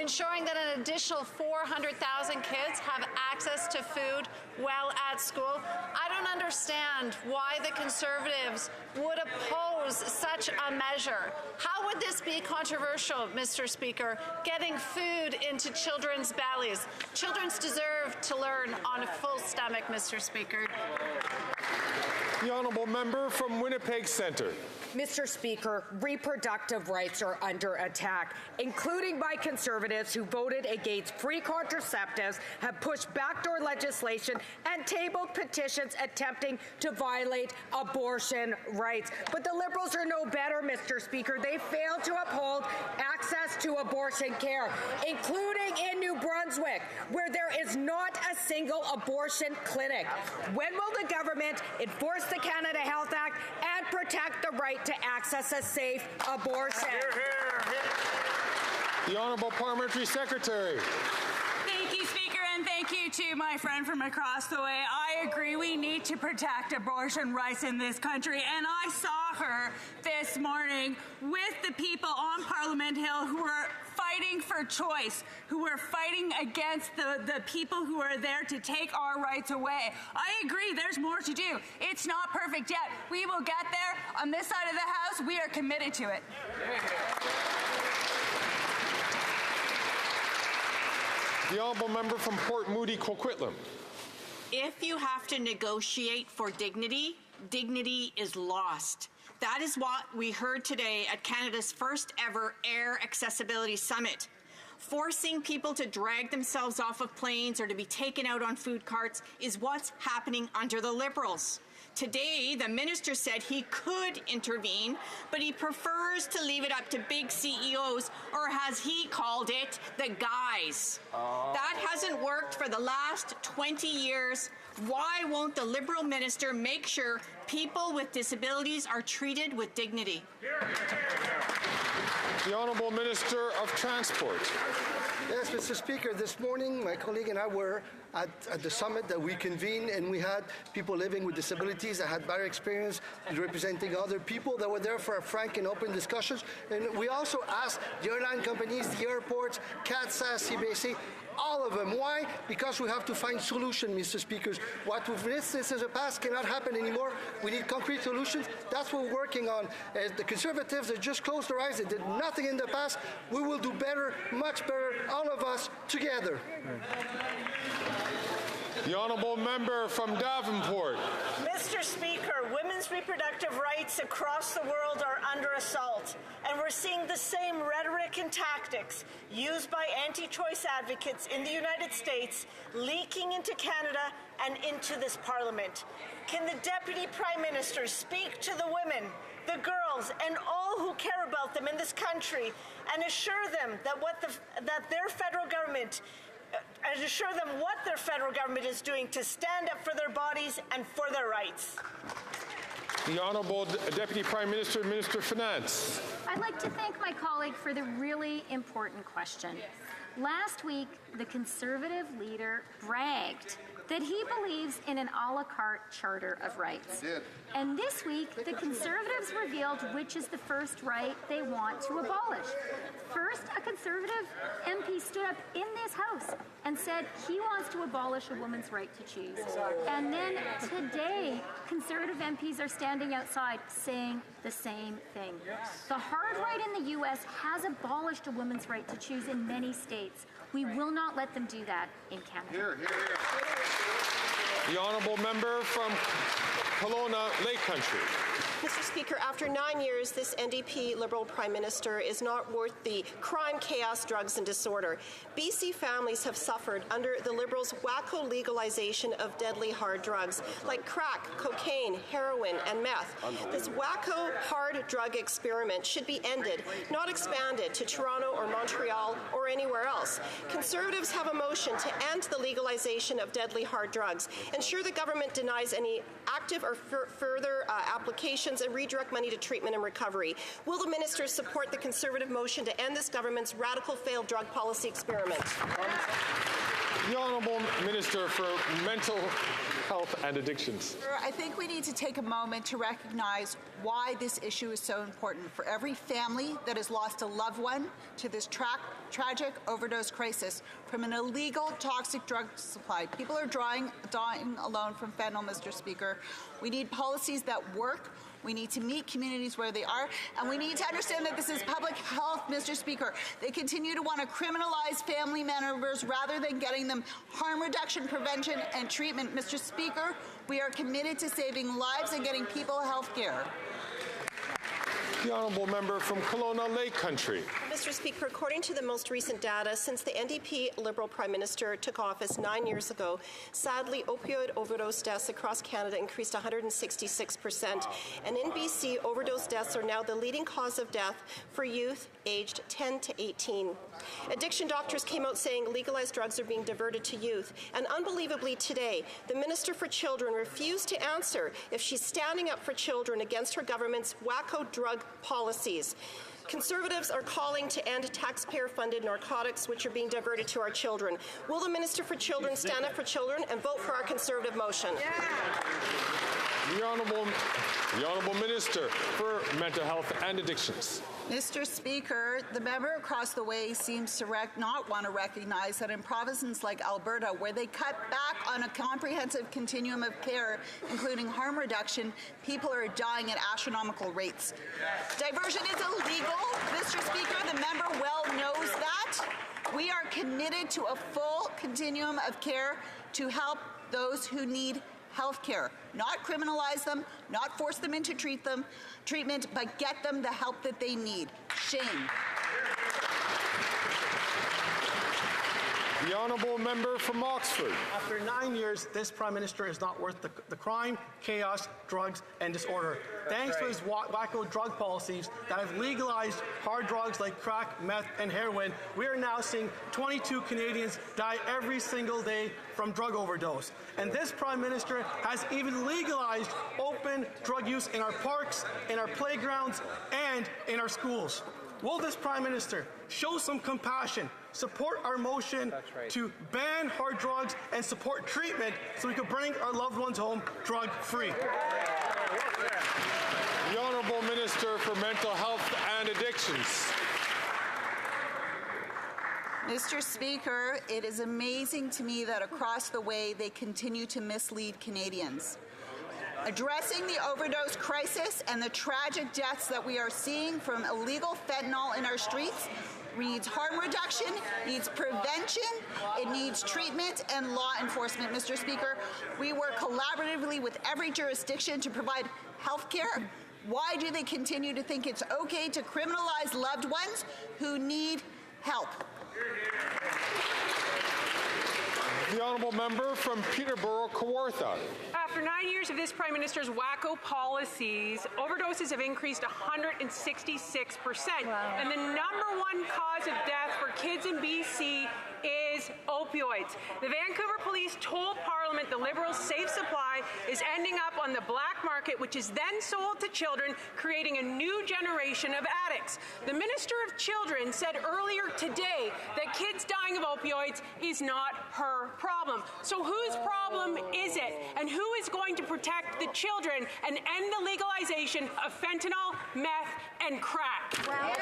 Speaker 7: ensuring that an additional 400,000 kids have access to food while at school. I don't understand why the Conservatives would oppose such a measure. How would this be controversial, Mr. Speaker, getting food into children's bellies? Children deserve to learn on a full stomach, Mr. Speaker.
Speaker 3: The Honourable Member from Winnipeg Centre.
Speaker 8: Mr. Speaker, reproductive rights are under attack, including by Conservatives who voted against free contraceptives, have pushed backdoor legislation, and tabled petitions attempting to violate abortion rights. But the Liberals are no better, Mr. Speaker. They failed to uphold access to abortion care, including in New Brunswick, where there is not a single abortion clinic. When will the government enforce the Canada Health Act and protect the right to access a safe abortion?
Speaker 3: The Honourable Parliamentary Secretary.
Speaker 9: Thank you, Speaker, and thank you to my friend from across the way. I agree we need to protect abortion rights in this country, and I saw her this morning with the people on Parliament Hill who are fighting for choice, who are fighting against the people who are there to take our rights away. I agree, there's more to do. It's not perfect yet. We will get there. On this side of the House, we are committed to it.
Speaker 3: The Honourable Member from Port Moody, Coquitlam.
Speaker 10: If you have to negotiate for dignity, dignity is lost. That is what we heard today at Canada's first ever Air Accessibility Summit. Forcing people to drag themselves off of planes or to be taken out on food carts is what's happening under the Liberals. Today, the minister said he could intervene, but he prefers to leave it up to big CEOs, or as he called it, the guys. That hasn't worked for the last 20 years. Why won't the Liberal minister make sure people with disabilities are treated with dignity?
Speaker 3: The Honourable Minister of Transport.
Speaker 25: Yes, Mr. Speaker, this morning my colleague and I were at the summit that we convened, and we had people living with disabilities that had better experience representing other people that were there for a frank and open discussions. And we also asked the airline companies, the airports, CATSA, CBC, all of them. Why? Because we have to find solutions, Mr. Speaker. What we've witnessed in the past cannot happen anymore. We need concrete solutions. That's what we're working on. The Conservatives that just closed their eyes, they did nothing in the past. We will do better, much better, all of us together.
Speaker 3: The Honourable Member from Davenport.
Speaker 11: Mr. Speaker, women's reproductive rights across the world are under assault, and we're seeing the same rhetoric and tactics used by anti-choice advocates in the United States leaking into Canada and into this Parliament. Can the Deputy Prime Minister speak to the women, the girls, and all who care about them in this country and assure them that their federal government and assure them what their federal government is doing to stand up for their bodies and for their rights?
Speaker 3: The Honourable Deputy Prime Minister, Minister of Finance.
Speaker 18: I'd like to thank my colleague for the really important question. Last week, the Conservative leader bragged that he believes in an a la carte charter of rights. And this week, the Conservatives revealed which is the first right they want to abolish. First, a Conservative MP stood up in this House and said he wants to abolish a woman's right to choose. And then today, Conservative MPs are standing outside saying the same thing. The hard right in the U.S. has abolished a woman's right to choose in many states. We will not let them do that in Canada.
Speaker 3: The Honourable Member from Kelowna Lake Country.
Speaker 26: Mr. Speaker, after 9 years, this NDP Liberal Prime Minister is not worth the crime, chaos, drugs and disorder. BC families have suffered under the Liberals' wacko legalization of deadly hard drugs like crack, cocaine, heroin and meth. This wacko hard drug experiment should be ended, not expanded to Toronto or Montreal or anywhere else. Conservatives have a motion to end the legalization of deadly hard drugs. Ensure the government denies any active or further application abortions and redirect money to treatment and recovery. Will the ministers support the Conservative motion to end this government's radical failed drug policy experiment?
Speaker 3: The Honourable Minister for Mental Health and Addictions.
Speaker 6: I think we need to take a moment to recognize why this issue is so important for every family that has lost a loved one to this tragic overdose crisis from an illegal toxic drug supply. People are dying alone from fentanyl, Mr. Speaker. We need policies that work. We need to meet communities where they are, and we need to understand that this is public health, Mr. Speaker. They continue to want to criminalize family members rather than getting them harm reduction, prevention, and treatment. Mr. Speaker, we are committed to saving lives and getting people health care.
Speaker 3: The Honourable Member from Kelowna Lake Country.
Speaker 26: Mr. Speaker, according to the most recent data, since the NDP Liberal Prime Minister took office 9 years ago, sadly, opioid overdose deaths across Canada increased 166%. And in BC, overdose deaths are now the leading cause of death for youth aged 10 to 18. Addiction doctors came out saying legalized drugs are being diverted to youth. And unbelievably today, the Minister for Children refused to answer if she's standing up for children against her government's wacko drug policies. Conservatives are calling to end taxpayer-funded narcotics, which are being diverted to our children. Will the Minister for Children stand up for children and vote for our Conservative motion?
Speaker 3: The Honourable Minister for Mental Health and Addictions.
Speaker 6: Mr. Speaker, the member across the way seems to not want to recognize that in provinces like Alberta, where they cut back on a comprehensive continuum of care, including harm reduction, people are dying at astronomical rates. Diversion is illegal, Mr. Speaker. The member well knows that. We are committed to a full continuum of care to help those who need health care, not criminalize them, not force them into treatment, but get them the help that they need. Shame.
Speaker 3: The Honourable Member from Oxford.
Speaker 12: After 9 years, this Prime Minister is not worth the crime, chaos, drugs, and disorder. Thanks to his wacko drug policies that have legalized hard drugs like crack, meth, and heroin, we are now seeing 22 Canadians die every single day from drug overdose. And this Prime Minister has even legalized open drug use in our parks, in our playgrounds, and in our schools. Will this Prime Minister show some compassion, support our motion to ban hard drugs, and support treatment so we can bring our loved ones home drug-free?
Speaker 3: The Honourable Minister for Mental Health and Addictions.
Speaker 6: Mr. Speaker, it is amazing to me that across the way they continue to mislead Canadians. Addressing the overdose crisis and the tragic deaths that we are seeing from illegal fentanyl in our streets needs harm reduction, needs prevention, it needs treatment and law enforcement. Mr. Speaker, we work collaboratively with every jurisdiction to provide health care. Why do they continue to think it's okay to criminalize loved ones who need help?
Speaker 3: The Honourable Member from Peterborough, Kawartha.
Speaker 13: After 9 years of this Prime Minister's wacko policies, overdoses have increased 166%. Wow. And the #1 cause of death for kids in BC is opioids. The Vancouver Police told Parliament the Liberals' safe supply is ending up on the black market, which is then sold to children, creating a new generation of addicts. The Minister of Children said earlier today that kids dying of opioids is not her problem. So whose problem is it? And who is going to protect the children and end the legalization of fentanyl, meth, and crack?
Speaker 3: Wow.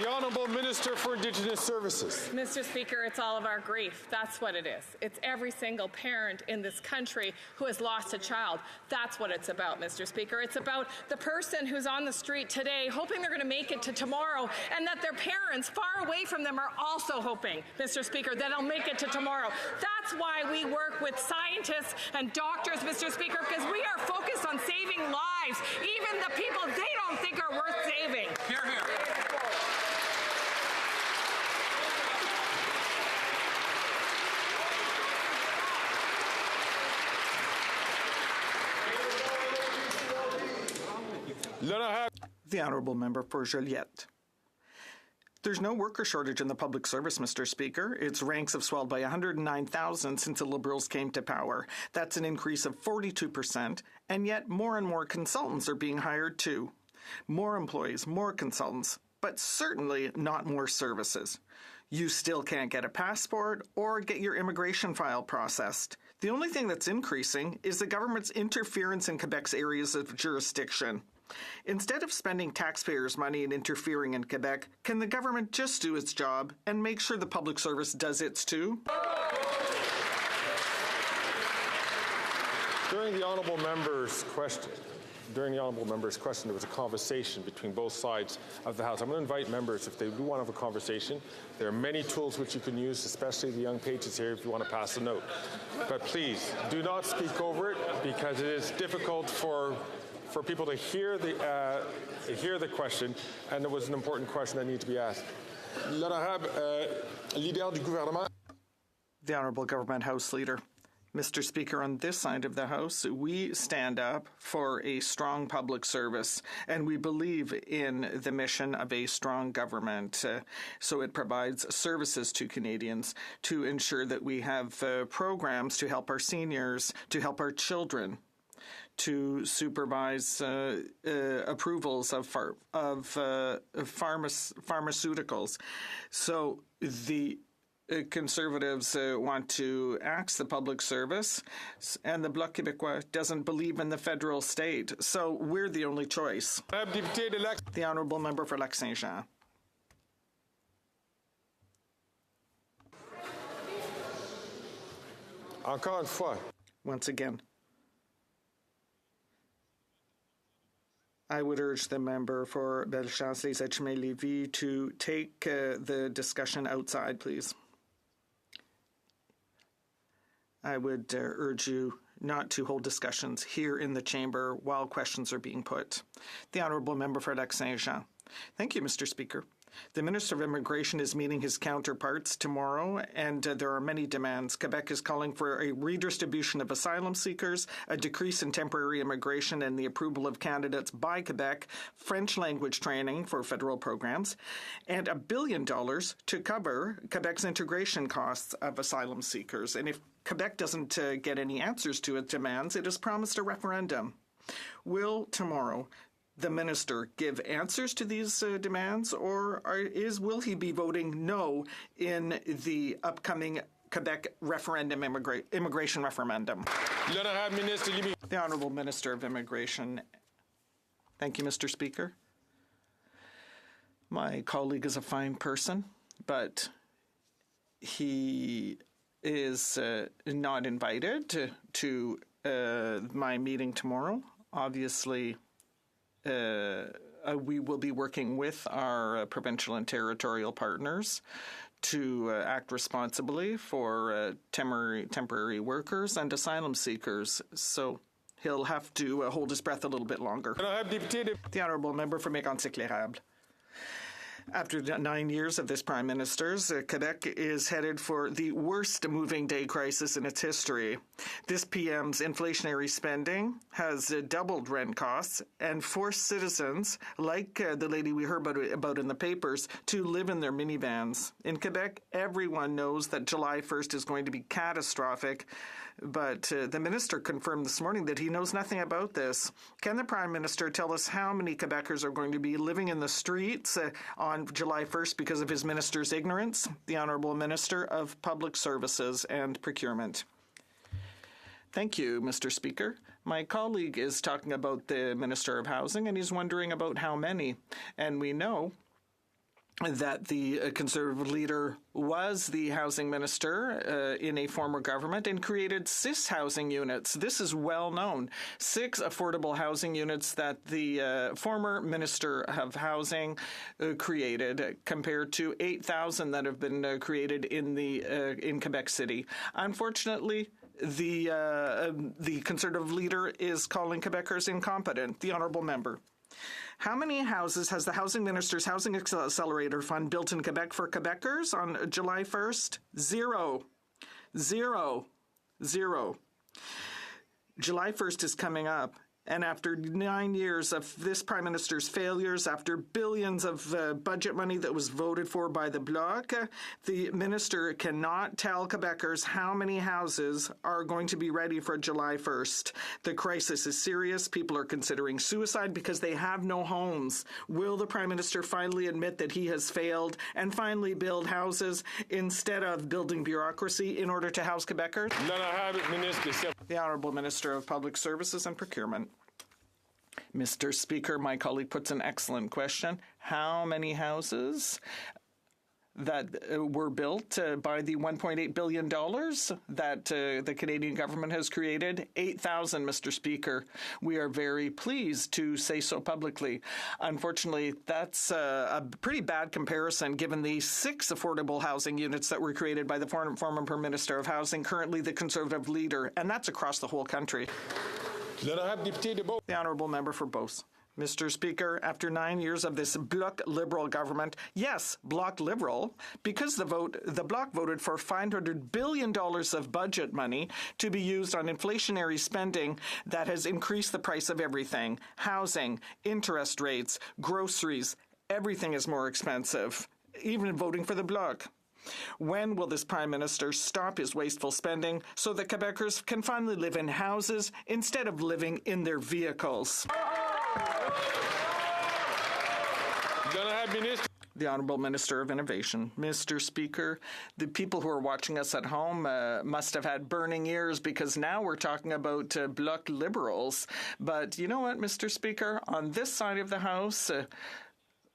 Speaker 3: The Honourable Minister for Indigenous Services.
Speaker 14: Mr. Speaker, it's all of our grief. That's what it is. It's every single parent in this country who has lost a child. That's what it's about, Mr. Speaker. It's about the person who's on the street today hoping they're going to make it to tomorrow, and that their parents far away from them are also hoping, Mr. Speaker, that they'll make it to tomorrow. That's why we work with scientists and doctors, Mr. Speaker, because we are focused on saving lives, even the people they don't think are worth saving.
Speaker 4: Hear, hear.
Speaker 15: The Honourable Member for Joliette.
Speaker 1: There's no worker shortage in the public service, Mr. Speaker. Its ranks have swelled by 109,000 since the Liberals came to power. That's an increase of 42%, and yet more and more consultants are being hired too. More employees, more consultants, but certainly not more services. You still can't get a passport or get your immigration file processed. The only thing that's increasing is the government's interference in Quebec's areas of jurisdiction. Instead of spending taxpayers' money and interfering in Quebec, can the government just do its job and make sure the public service does its too?
Speaker 3: During the honourable member's question, there was a conversation between both sides of the House. I'm going to invite members, if they do want to have a conversation, there are many tools which you can use, especially the young pages here, if you want to pass a note. But please, do not speak over it, because it is difficult for people to hear the question, and there was an important question that needed to be asked. L'honorable leader du gouvernement.
Speaker 1: The Honourable Government House Leader. Mr. Speaker, on this side of the House, we stand up for a strong public service, and we believe in the mission of a strong government. So it provides services to Canadians to ensure that we have programs to help our seniors, to help our children, to supervise approvals of pharmaceuticals. So the Conservatives want to axe the public service, and the Bloc Québécois doesn't believe in the federal state. So we're the only choice. The Honourable Member for Lac-Saint-Jean.
Speaker 3: Encore une fois.
Speaker 1: Once again. I would urge the member for Bellechasse-les-Etchemins-Lévis to take the discussion outside, please. I would urge you not to hold discussions here in the chamber while questions are being put. The Honourable Member for Lac-Saint-Jean. Thank you, Mr. Speaker. The Minister of Immigration is meeting his counterparts tomorrow, and there are many demands. Quebec is calling for a redistribution of asylum seekers, a decrease in temporary immigration and the approval of candidates by Quebec, French language training for federal programs, and $1 billion to cover Quebec's integration costs of asylum seekers. And if Quebec doesn't get any answers to its demands, it has promised a referendum. Will tomorrow the minister give answers to these demands, or will he be voting no in the upcoming Quebec referendum, immigration referendum? The Honourable Minister of Immigration. Thank you, Mr. Speaker. My colleague is a fine person, but he is not invited to my meeting tomorrow. Obviously, we will be working with our provincial and territorial partners to act responsibly for temporary workers and asylum seekers. So he'll have to hold his breath a little bit longer. The Honourable Member for Mégantic-l'Érable. After 9 years of this Prime Minister's, Quebec is headed for the worst moving day crisis in its history. This PM's inflationary spending has doubled rent costs and forced citizens, like the lady we heard about in the papers, to live in their minivans. In Quebec, everyone knows that July 1st is going to be catastrophic, but the minister confirmed this morning that he knows nothing about this. Can the Prime Minister tell us how many Quebecers are going to be living in the streets on July 1st because of his minister's ignorance? The Honourable Minister of Public Services and Procurement. Thank you, Mr. Speaker. My colleague is talking about the Minister of Housing, and he's wondering about how many. And we know that the Conservative leader was the housing minister in a former government and created 6 housing units. This is well known. 6 affordable housing units that the former Minister of Housing created, compared to 8,000 that have been created in Quebec City. Unfortunately, the Conservative leader is calling Quebecers incompetent. The Honourable Member. How many houses has the Housing Minister's Housing Accelerator Fund built in Quebec for Quebecers on July 1st? Zero. July 1st is coming up, And after 9 years of this Prime Minister's failures, after billions of budget money that was voted for by the Bloc, the Minister cannot tell Quebecers how many houses are going to be ready for July 1st. The crisis is serious. People are considering suicide because they have no homes. Will the Prime Minister finally admit that he has failed and finally build houses instead of building bureaucracy in order to house Quebecers? The Honourable Minister of Public Services and Procurement. Mr. Speaker, my colleague puts an excellent question. How many houses that were built by the $1.8 billion that the Canadian government has created? 8,000, Mr. Speaker. We are very pleased to say so publicly. Unfortunately, that's a pretty bad comparison given the 6 affordable housing units that were created by the former Prime Minister of Housing, currently the Conservative leader, and that's across the whole country. The Honourable Member for Beauce. Mr. Speaker, after 9 years of this Bloc Liberal government, yes, Bloc Liberal, because the Bloc voted for $500 billion of budget money to be used on inflationary spending that has increased the price of everything. Housing, interest rates, groceries, everything is more expensive, even voting for the Bloc. When will this Prime Minister stop his wasteful spending so that Quebecers can finally live in houses instead of living in their vehicles? The Honourable Minister of Innovation. Mr. Speaker, the people who are watching us at home must have had burning ears because now we're talking about Bloc Liberals. But you know what, Mr. Speaker? On this side of the House,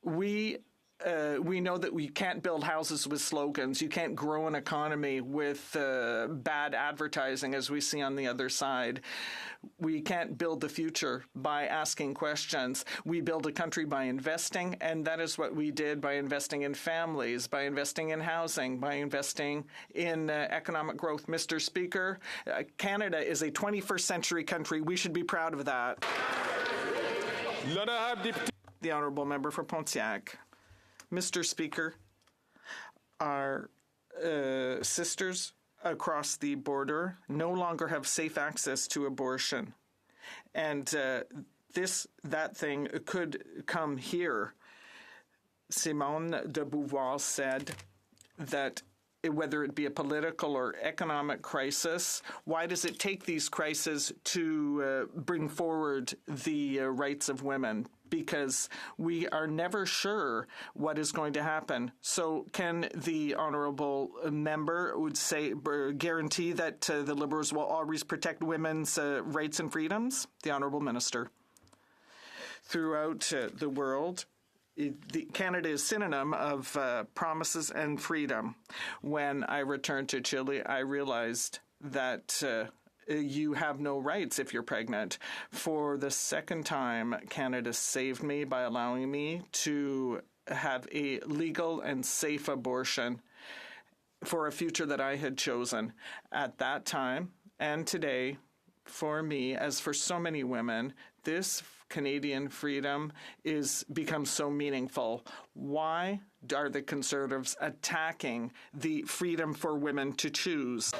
Speaker 1: we know that we can't build houses with slogans. You can't grow an economy with bad advertising, as we see on the other side. We can't build the future by asking questions. We build a country by investing, and that is what we did by investing in families, by investing in housing, by investing in economic growth. Mr. Speaker, Canada is a 21st century country. We should be proud of that. The Honourable Member for Pontiac. Mr. Speaker, our sisters across the border no longer have safe access to abortion. And that thing could come here. Simone de Beauvoir said that whether it be a political or economic crisis, why does it take these crises to bring forward the rights of women? Because we are never sure what is going to happen. So can the honourable member guarantee that the Liberals will always protect women's rights and freedoms? The Honourable Minister. Throughout the world, Canada is synonym of promises and freedom. When I returned to Chile, I realized that you have no rights if you're pregnant. For the second time, Canada saved me by allowing me to have a legal and safe abortion for a future that I had chosen. At that time and today, for me, as for so many women, this Canadian freedom becomes so meaningful. Why are the Conservatives attacking the freedom for women to choose?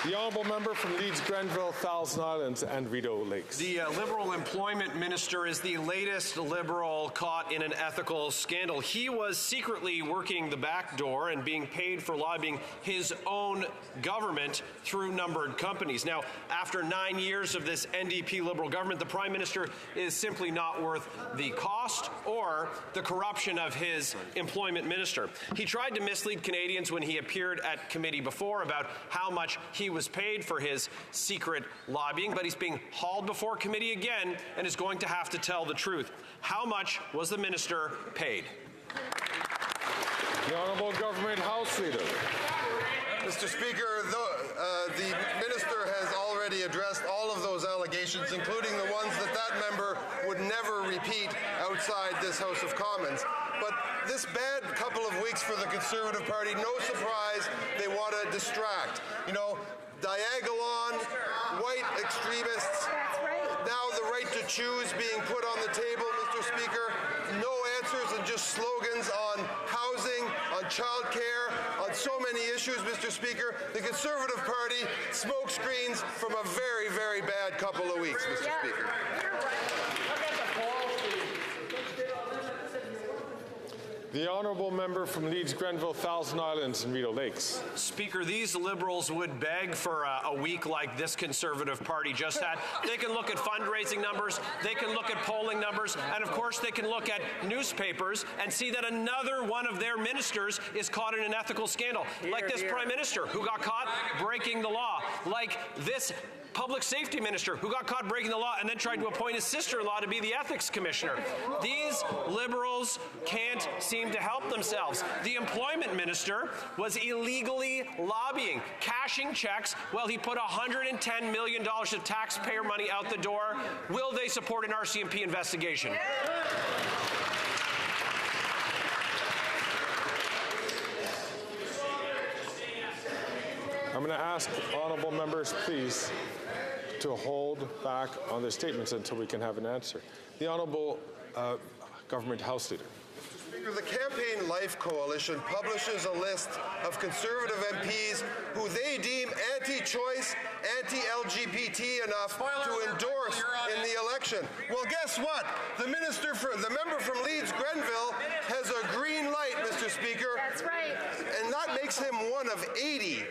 Speaker 3: The Honourable Member from Leeds, Grenville, Thousand Islands and Rideau Lakes.
Speaker 15: The Liberal Employment Minister is the latest Liberal caught in an ethical scandal. He was secretly working the back door and being paid for lobbying his own government through numbered companies. Now, after 9 years of this NDP Liberal government, the Prime Minister is simply not worth the cost or the corruption of his employment minister. He tried to mislead Canadians when he appeared at committee before about how much he was paid for his secret lobbying, but he's being hauled before committee again and is going to have to tell the truth. How much was the minister paid?
Speaker 3: The Honourable Government House Leader.
Speaker 16: Mr. Speaker, the minister has already addressed all of those allegations, including the ones that member would never repeat outside this House of Commons. But this bad couple of weeks for the Conservative Party, no surprise, they want to distract. You know, Diagolon, white extremists, now the right to choose being put on the table, Mr. Speaker. No answers and just slogans on housing, on child care, on so many issues, Mr. Speaker. The Conservative Party smoke screens from a very, very bad couple of weeks, Mr. Speaker.
Speaker 3: The honourable member from Leeds, Grenville, Thousand Islands and Rideau Lakes.
Speaker 15: Speaker, these Liberals would beg for a week like this Conservative Party just had. They can look at fundraising numbers, they can look at polling numbers, and of course they can look at newspapers and see that another one of their ministers is caught in an ethical scandal. Like this Prime Minister who got caught breaking the law. Like this public safety minister who got caught breaking the law and then tried to appoint his sister-in-law to be the ethics commissioner. These Liberals can't seem to help themselves. The employment minister was illegally lobbying, cashing checks while he put $110 million of taxpayer money out the door. Will they support an RCMP investigation?
Speaker 3: I'm going to ask honourable members, please, to hold back on their statements until we can have an answer. The Honourable Government House Leader.
Speaker 16: The Campaign Life Coalition publishes a list of Conservative MPs who they deem anti-choice, anti-LGBT enough to endorse in the election. Well, guess what? The member from Leeds Grenville has a green light, Mr. Speaker.
Speaker 8: That's right.
Speaker 16: And that makes him one of 80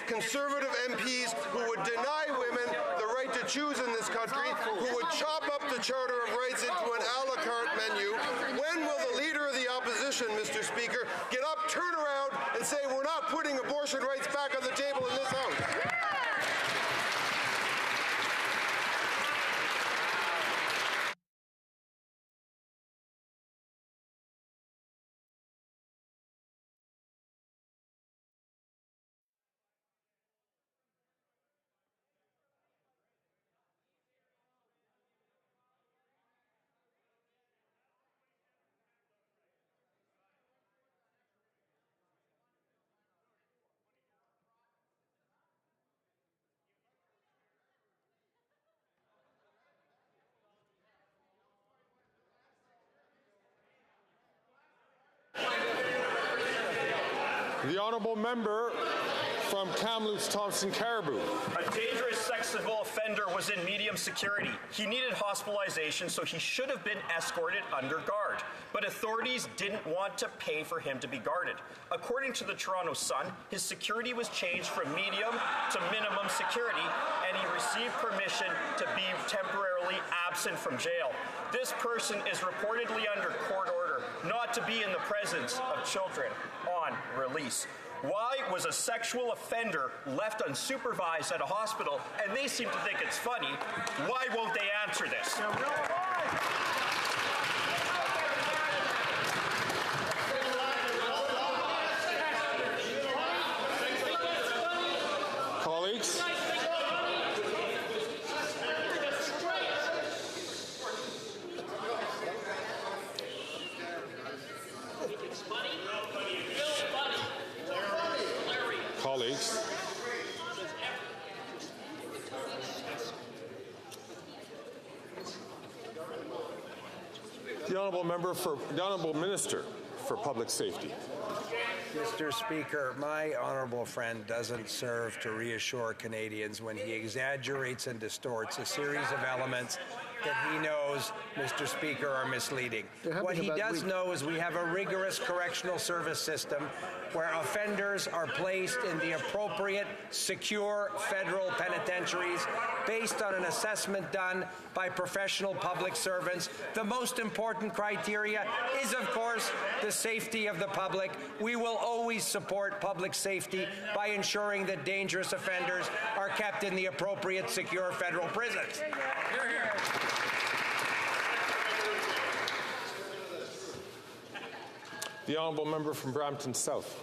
Speaker 16: Conservative MPs who would deny women the right to choose in this country, who would chop up the Charter of Rights into an a la carte menu. When will the Leader of the Opposition, Mr. Speaker, get up, turn around, and say we're not putting abortion rights back on the table in this House?
Speaker 3: The honourable member from Kamloops, Thompson, Caribou.
Speaker 17: A dangerous sexual offender was in medium security. He needed hospitalization, so he should have been escorted under guard. But authorities didn't want to pay for him to be guarded. According to the Toronto Sun, his security was changed from medium to minimum security, and he received permission to be temporarily absent from jail. This person is reportedly under court order not to be in the presence of children on release. Why was a sexual offender left unsupervised at a hospital, and they seem to think it's funny? Why won't they answer this?
Speaker 3: Colleagues? Colleagues? The Honourable Minister for Public Safety.
Speaker 20: Mr. Speaker, my honourable friend doesn't serve to reassure Canadians when he exaggerates and distorts a series of elements that he knows, Mr. Speaker, are misleading. What he does know is we have a rigorous correctional service system where offenders are placed in the appropriate, secure federal penitentiaries based on an assessment done by professional public servants. The most important criteria is, of course, the safety of the public. We will always support public safety by ensuring that dangerous offenders are kept in the appropriate, secure federal prisons. Hear, hear.
Speaker 3: The honourable member from Brampton South.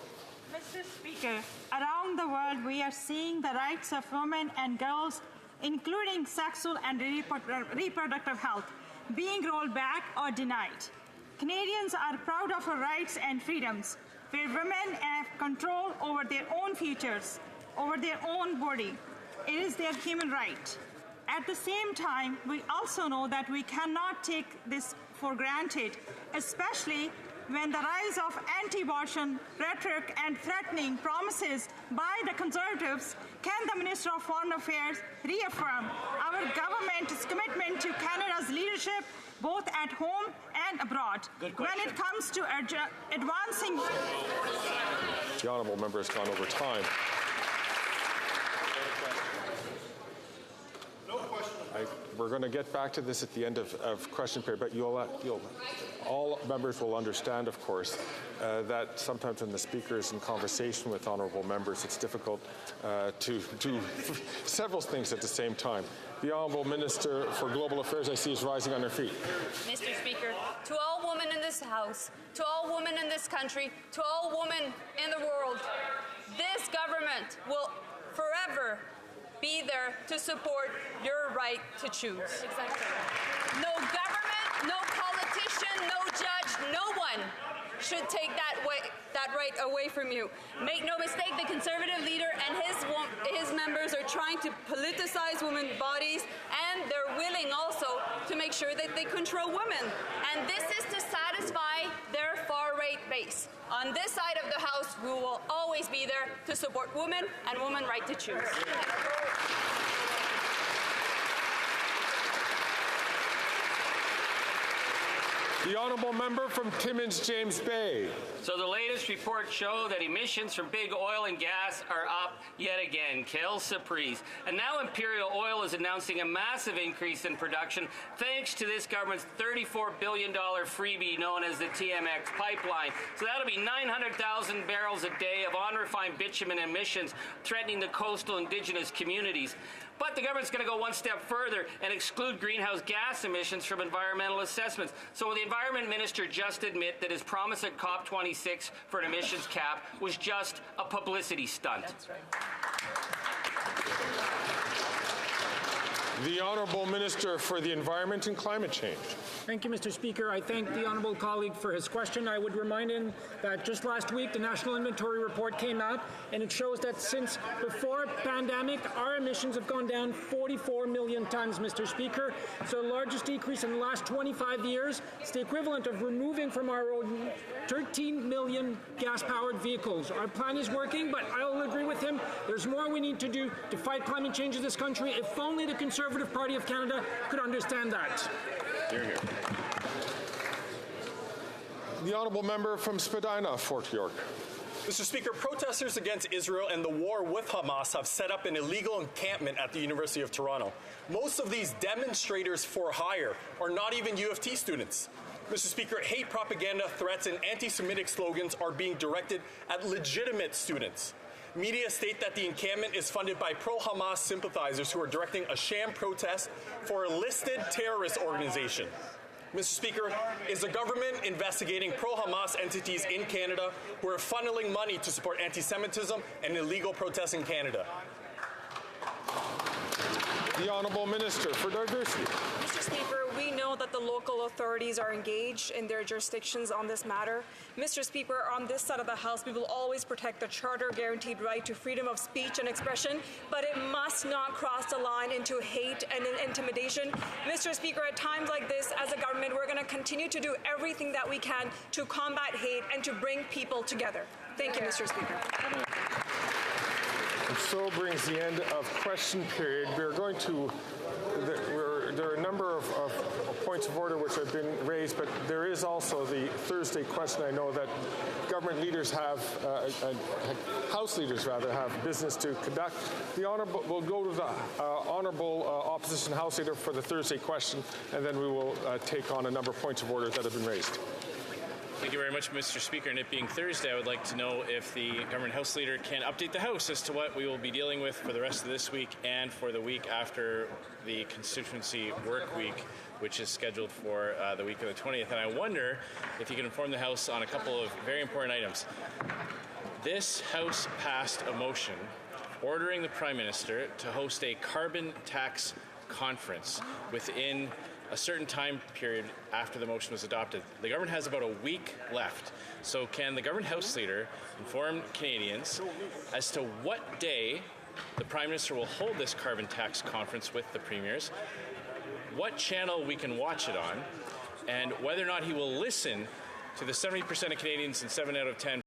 Speaker 21: Mr. Speaker, around the world we are seeing the rights of women and girls, including sexual and reproductive health, being rolled back or denied. Canadians are proud of our rights and freedoms, where women have control over their own futures, over their own body. It is their human right. At the same time, we also know that we cannot take this for granted, especially when the rise of anti-abortion rhetoric and threatening promises by the Conservatives. Can the Minister of Foreign Affairs reaffirm our government's commitment to Canada's leadership both at home and abroad when it comes to advancing?
Speaker 3: The honourable member has gone over time. We're going to get back to this at the end of question period, but all members will understand, of course, that sometimes when the speaker is in conversation with honourable members, it's difficult to do several things at the same time. The Honourable Minister for Global Affairs, I see, is rising on her feet.
Speaker 2: Mr. Speaker, to all women in this House, to all women in this country, to all women in the world, this government will forever be there to support your right to choose. Exactly. No government, no politician, no judge, no one should take that right away from you. Make no mistake, the Conservative leader and his members are trying to politicize women's bodies, and they're willing also to make sure that they control women. And this is to satisfy their far-right base. On this side of the House, we will always be there to support women and women's right to choose.
Speaker 3: The honourable member from Timmins, James Bay.
Speaker 5: So the latest reports show that emissions from big oil and gas are up yet again. Quelle surprise. And now Imperial Oil is announcing a massive increase in production thanks to this government's $34 billion freebie known as the TMX pipeline. So that'll be 900,000 barrels a day of unrefined bitumen emissions threatening the coastal indigenous communities. But the government's going to go one step further and exclude greenhouse gas emissions from environmental assessments. So will the Environment Minister just admit that his promise at COP26 for an emissions cap was just a publicity stunt? That's right.
Speaker 3: The Honourable Minister for the Environment and Climate Change.
Speaker 19: Thank you, Mr. Speaker. I thank the honourable colleague for his question. I would remind him that just last week the National Inventory Report came out, and it shows that since before pandemic, our emissions have gone down 44 million tonnes, Mr. Speaker. So the largest decrease in the last 25 years. It's the equivalent of removing from our road 13 million gas-powered vehicles. Our plan is working, but I'll agree with him. There's more we need to do to fight climate change in this country. If only the Conservative Party of Canada could understand that.
Speaker 3: Hear, hear. The honourable member from Spadina, Fort York.
Speaker 22: Mr. Speaker, protesters against Israel and the war with Hamas have set up an illegal encampment at the University of Toronto. Most of these demonstrators for hire are not even U of T students. Mr. Speaker, hate propaganda, threats, and anti-Semitic slogans are being directed at legitimate students. Media state that the encampment is funded by pro-Hamas sympathizers who are directing a sham protest for a listed terrorist organization. Mr. Speaker, is the government investigating pro-Hamas entities in Canada who are funneling money to support anti-Semitism and illegal protests in Canada?
Speaker 3: The Honourable Minister for Diversity.
Speaker 23: Mr. Speaker, we know that the local authorities are engaged in their jurisdictions on this matter. Mr. Speaker, on this side of the House, we will always protect the Charter-guaranteed right to freedom of speech and expression, but it must not cross the line into hate and intimidation. Mr. Speaker, at times like this, as a government, we're going to continue to do everything that we can to combat hate and to bring people together. Thank you, Mr. Speaker.
Speaker 3: And so brings the end of question period. We're going to, there are a number of points of order which have been raised, but there is also the Thursday question. I know that government leaders have, House leaders rather, have business to conduct. The Honourable, we'll go to the Honourable Opposition House Leader for the Thursday question, and then we will take on a number of points of order that have been raised.
Speaker 24: Thank you very much, Mr. Speaker. And it being Thursday, I would like to know if the Government House Leader can update the House as to what we will be dealing with for the rest of this week and for the week after the constituency work week, which is scheduled for the week of the 20th. And I wonder if you can inform the House on a couple of very important items. This House passed a motion ordering the Prime Minister to host a carbon tax conference within a certain time period after the motion was adopted. The government has about a week left. So can the Government House Leader inform Canadians as to what day the Prime Minister will hold this carbon tax conference with the premiers, what channel we can watch it on, and whether or not he will listen to the 70% of Canadians and 7 out of 10